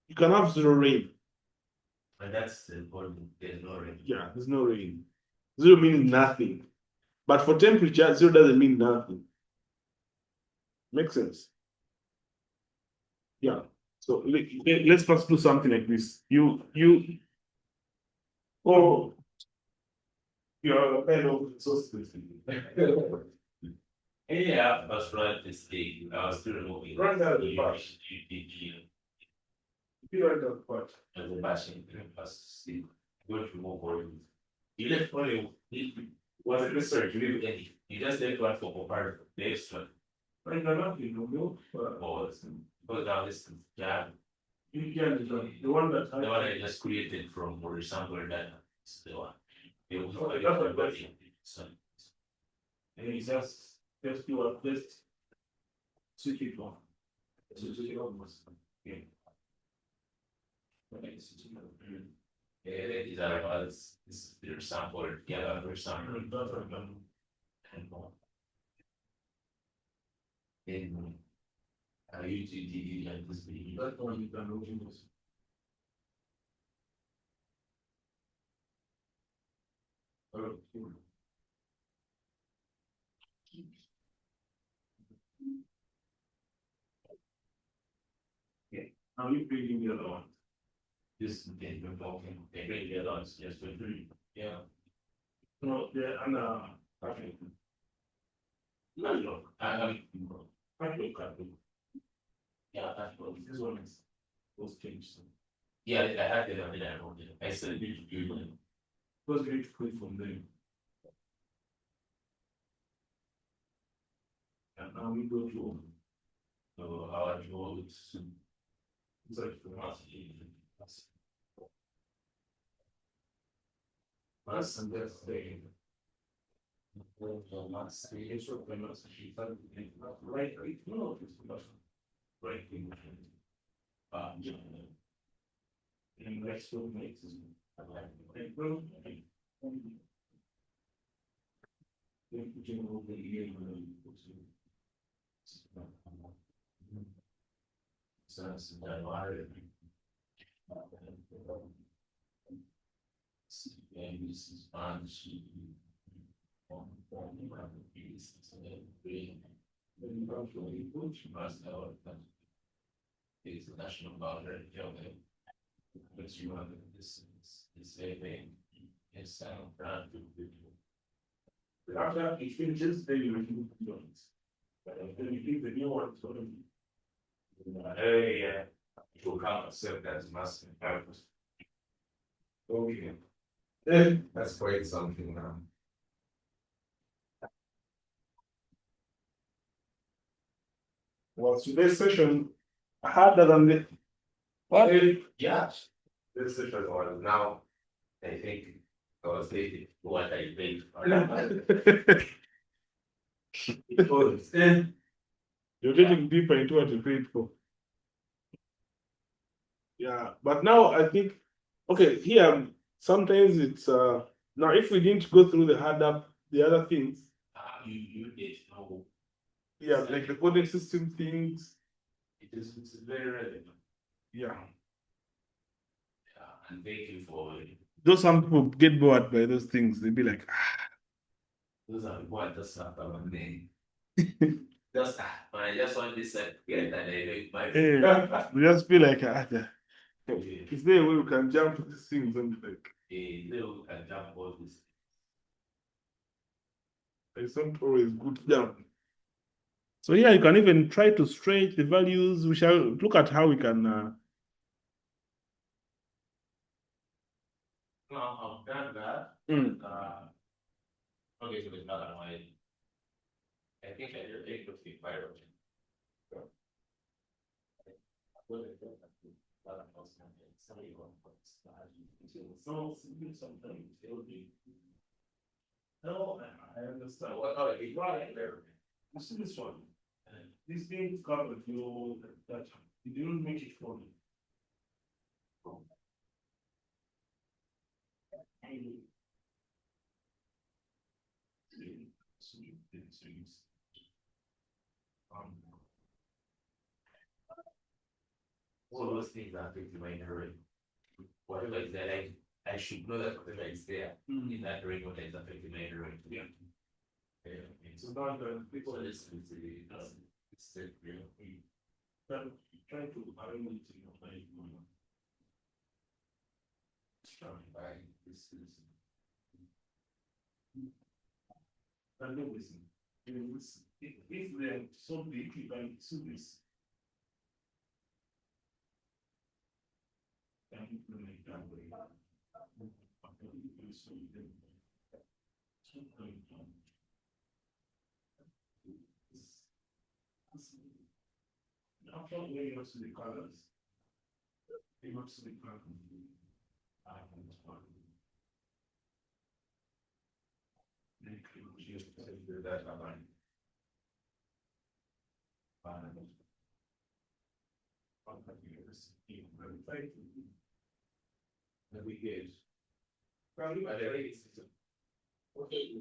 you can have zero rain. And that's the problem. There's no rain. Yeah, there's no rain. Zero means nothing. But for temperature, zero doesn't mean nothing. Makes sense? Yeah. So let's first do something like this. You're kind of exhausted. Yeah, that's right. This thing, I was still removing. Run down the patch. You run down the patch. And the bashing, see, go to more volume. You left only, was it necessary to leave any? You just left one for comparison, the extra. Right now, you know, Or go down this, yeah. you can the one that The one I just created from for example data. It's the one. It was Okay, like that's what everybody. So and it's just do a test. Switch it on. Switch it on. Yeah. yeah, these are others. This is their sample, yeah, their sample. And more. In UTD and this video. That's one you can open this. Okay, now you bring the other one. This can be talking, they bring the others, just to agree. Yeah. No, yeah, and okay. No, look, I I look at it. yeah, that's what This one is was changed. Yeah, I had it. I wrote it. I said it. Because you need to click from there. And now we go to Our roads. it's like Mas and that's the right. And that's what makes it. It's a national boundary, but you have this is a thing. It's After it finishes, then you remove the joints. Then you leave the new one. yeah, it will come accept as massive purpose. Okay. That's quite something now. Well, today's session harder than the What? Yeah. This session was now, I think, I was thinking what I paid for. You're getting deeper into what you paid for. Yeah, but now I think, okay, here sometimes it's now if we didn't go through the other things, You get no. yeah, like the coding system things, It's very relevant. yeah. Yeah, and thank you for it. Though some people get bored by those things, they'll be like, Those are what that's not our name. Just when I just want this get and I make my we just feel like is there a way we can jump to these things and be like little can jump all this. it's not always good to jump. So yeah, you can even try to stretch the values. We shall look at how we can No, I've done that. Okay, so there's another one. I think I did it with the fire. No, I understand. Oh, it's right there. You see this one? This being covered, that you didn't make it for me. All those things that affect the mind already. Whatever is there, I should know that whatever is there in that ring, what is affecting my mind. Yeah. So now the people this is the real. try to arrange it in your mind. By this is. And then listen, if they're so big, you can see this. And implement that way. After we go to the colors, we go to the color. And we get. Probably by the rate system. Okay.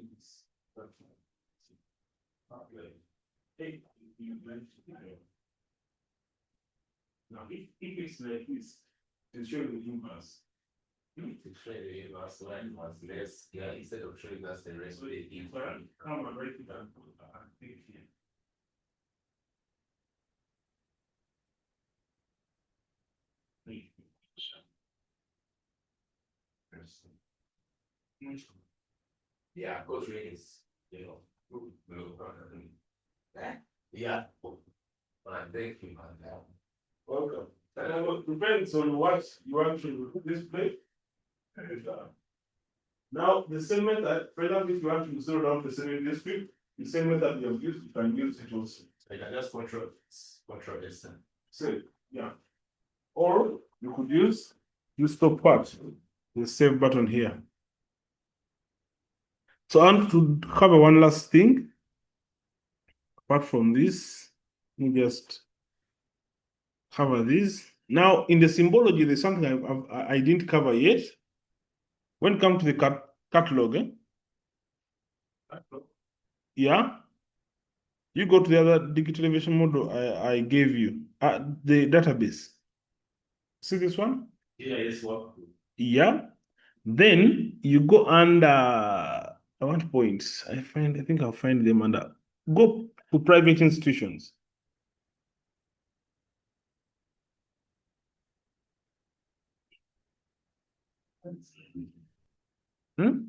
Now, if it's like this, it's showing the inverse. To show the inverse line was less, yeah, instead of showing us the rest of the inverse. Come and write it down. Take here. Yeah, coach is, yeah. Well, thank you, man. Welcome. Depends on what you want to display. Now, the same method, for example, if you want to zero down the same district, the same method you have used, you can use it also. I can just control S. So, yeah. Or you could use stop part, the save button here. So I want to cover one last thing. Apart from this, let me just cover this. Now, in the symbology, there's something I didn't cover yet. When it comes to the catalog, yeah, you go to the other digital elevation model I gave you, the database. See this one? Yeah, yes, what? Yeah. Then you go under, I want points. I think I'll find them under, go to private institutions. Hmm?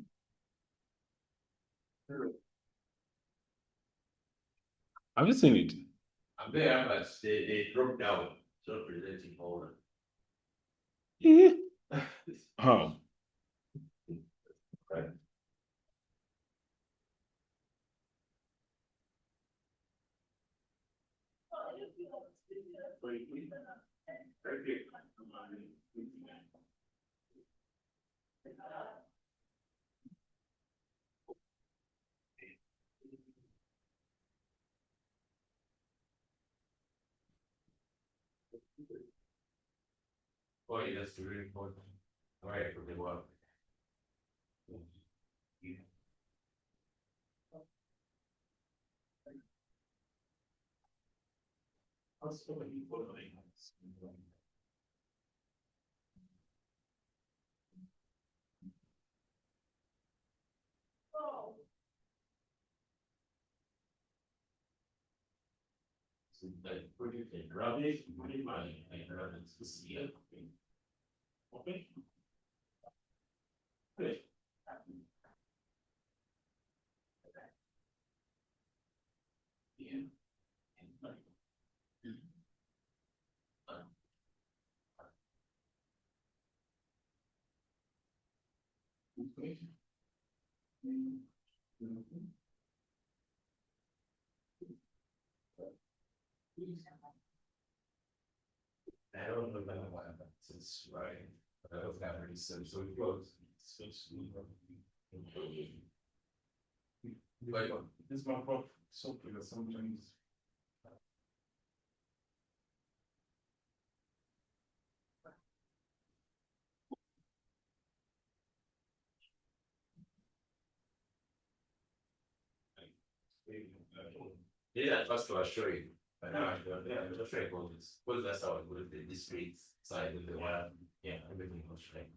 Have you seen it? I'm there, but they dropped down, so presenting all. Yeah. How? Right. Oh, yeah, that's really important. All right, for the work. Like project rubbish, money, and relevance to see it. Okay. Good. Yeah. Okay. I don't know that one, but it's right. I don't have any sense, so it goes. Like, this one for software sometimes. Yeah, first I'll show you. But now I don't, yeah, I'm just trying all this. Because that's how it goes, the district side of the one. Yeah, everything was right.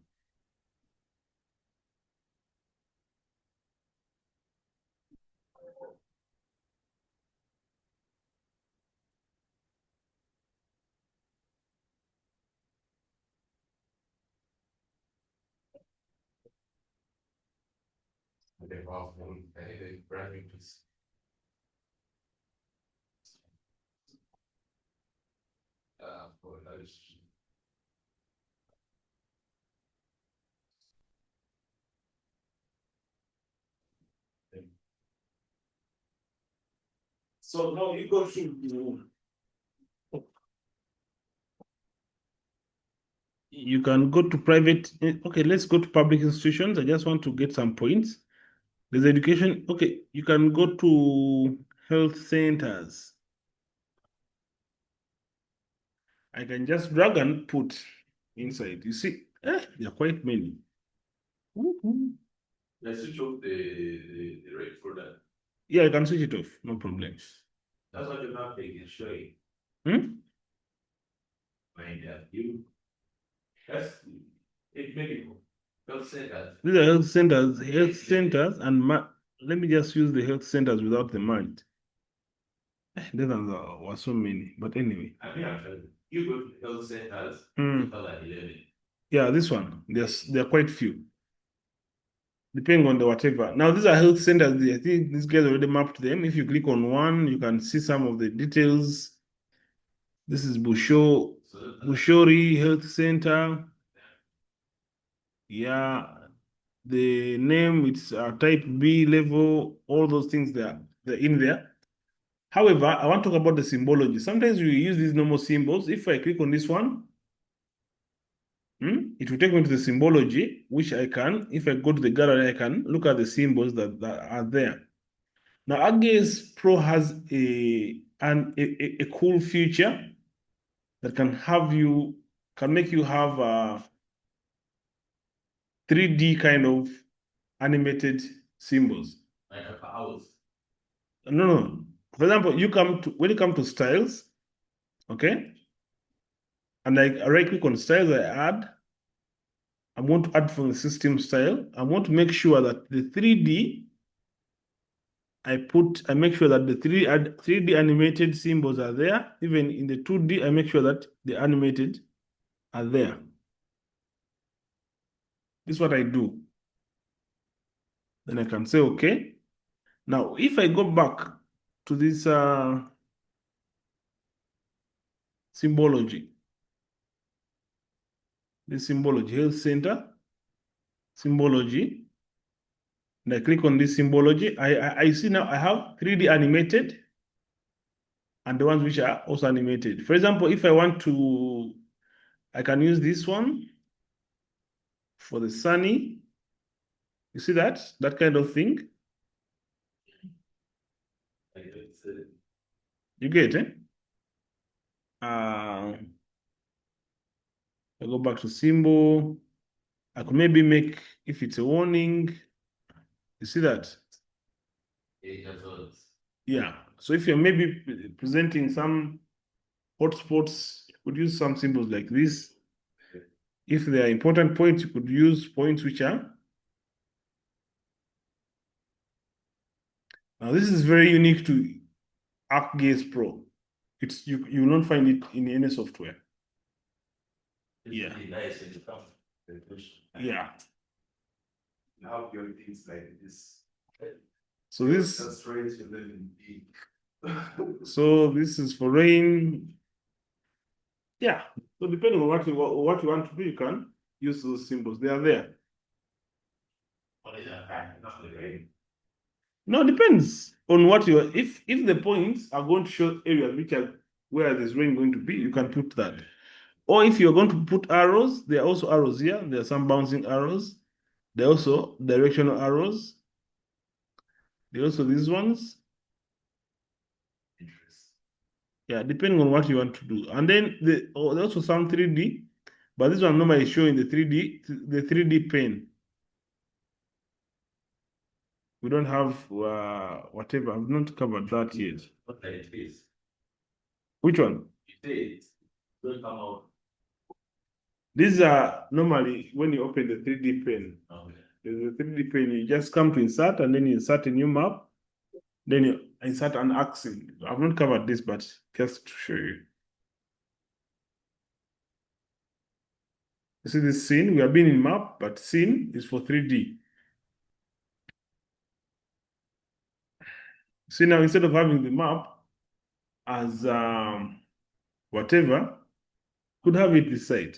Okay, well, I think the branding is. For those. So now you go to. You can go to private. Okay, let's go to public institutions. I just want to get some points. There's education. Okay, you can go to health centers. I can just drag and put inside. You see, there are quite many. Let's switch off the red folder. Yeah, I can switch it off. No problem. That's what you're not taking, showing. Mind you. That's it, maybe. Don't say that. These are health centers, and let me just use the health centers without the mind. There were so many, but anyway. I mean, actually, you go to health centers, like 11. Yeah, this one, there are quite few. Depending on the whatever. Now, these are health centers. I think these guys already mapped them. If you click on one, you can see some of the details. This is Busho. Bushori Health Center. Yeah, the name, it's type B level, all those things they're in there. However, I want to talk about the symbology. Sometimes we use these normal symbols. If I click on this one, it will take me to the symbology, which I can, if I go to the gallery, I can look at the symbols that are there. Now, ArcGIS Pro has a cool feature that can make you have a 3D kind of animated symbols. Like a house. No. For example, when you come to styles, okay, and I right click on styles, I want to add from the system style. I want to make sure that the 3D, I make sure that the 3D animated symbols are there. Even in the 2D, I make sure that the animated are there. This is what I do. Then I can say, okay. Now, if I go back to this symbology, health center, symbology, and I click on this symbology, I see now I have 3D animated and the ones which are also animated. For example, if I want to, I can use this one for the sunny. You see that? That kind of thing. You get it? I go back to symbol. I could maybe make, if it's a warning, you see that? Yeah. So if you're maybe presenting some hotspots, you could use some symbols like this. If there are important points, you could use points which are. Now this is very unique to ArcGIS Pro. You will not find it in any software. Yeah. Yeah. Now your things like this. So this. That's right. So this is for rain. Yeah. So depending on what you want to do, you can use those symbols. They are there. No, it depends on what you are. If the points are going to show areas which are where there's rain going to be, you can put that. Or if you're going to put arrows, there are also arrows here. There are some bouncing arrows. There are also directional arrows. There are also these ones. Yeah, depending on what you want to do. And then there's also some 3D, but this one normally is showing the 3D pane. We don't have whatever. I've not covered that yet. What like it is? Which one? You say it will come out. These are normally when you open the 3D pane. Okay. There's a 3D pane. You just come to insert and then you insert a new map. Then you insert an axis. I've not covered this, but just to show you. You see this scene? We have been in map, but scene is for 3D. See now, instead of having the map as whatever, could have it this side.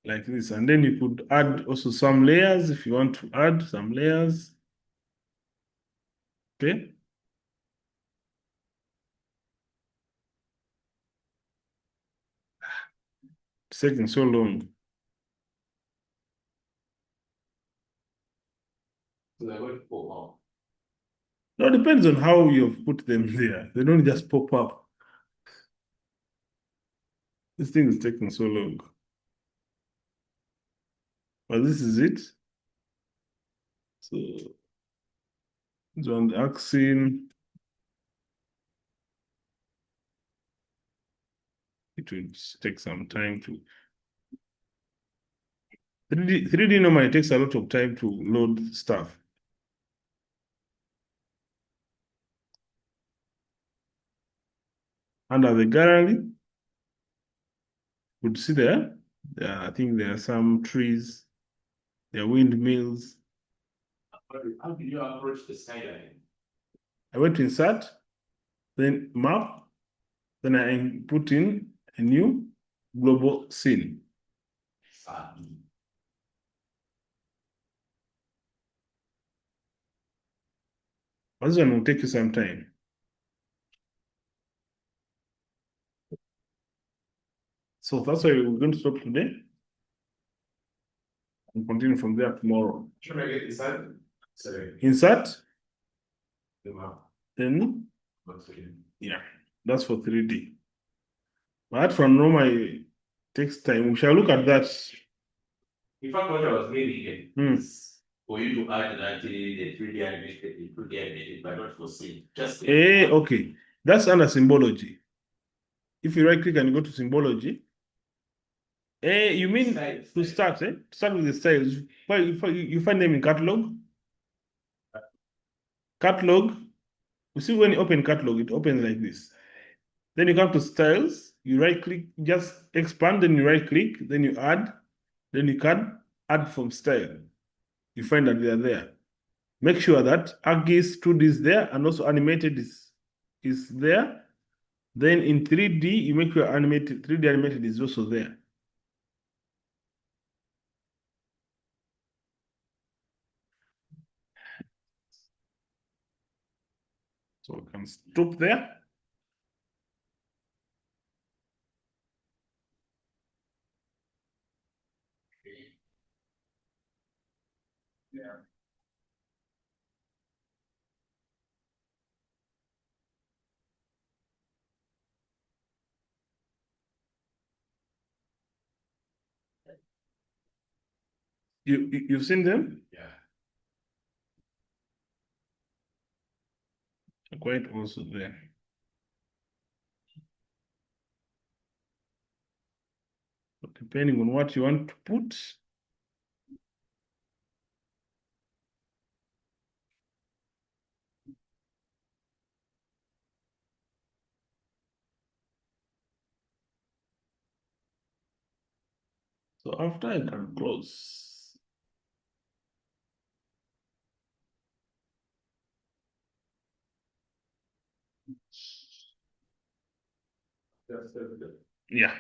Like this. And then you could add also some layers if you want to add some layers. Okay. It's taking so long. So they're going to pop out. No, it depends on how you've put them there. They don't just pop up. This thing is taking so long. But this is it. So it's on the axis. It will take some time to 3D normally takes a lot of time to load stuff. Under the gallery, you could see there, I think there are some trees, there are windmills. How do you approach the skyline? I went to insert, then map, Then I put in a new global scene. This one will take you some time. So that's why we're going to stop today and continue from there tomorrow. Should I get inside? Sorry. Insert, The map. then, Okay. yeah, that's for 3D. But from normally takes time. We shall look at that. In fact, what I was meaning is for you to add that the 3D animated, but not for scene. Just okay. That's under symbology. If you right click and go to symbology, you mean to start, start with the styles. You find them in catalog. Catalog, you see when you open catalog, it opens like this. Then you come to styles, you right click, just expand, then you right click, then you add, then you can add from style. You find that they are there. Make sure that ArcGIS 2D is there and also animated is there. Then in 3D, you make sure 3D animated is also there. So we can stop there. Yeah. You've seen them? Yeah. Quite also there. But depending on what you want to put. So after I can close. Yeah.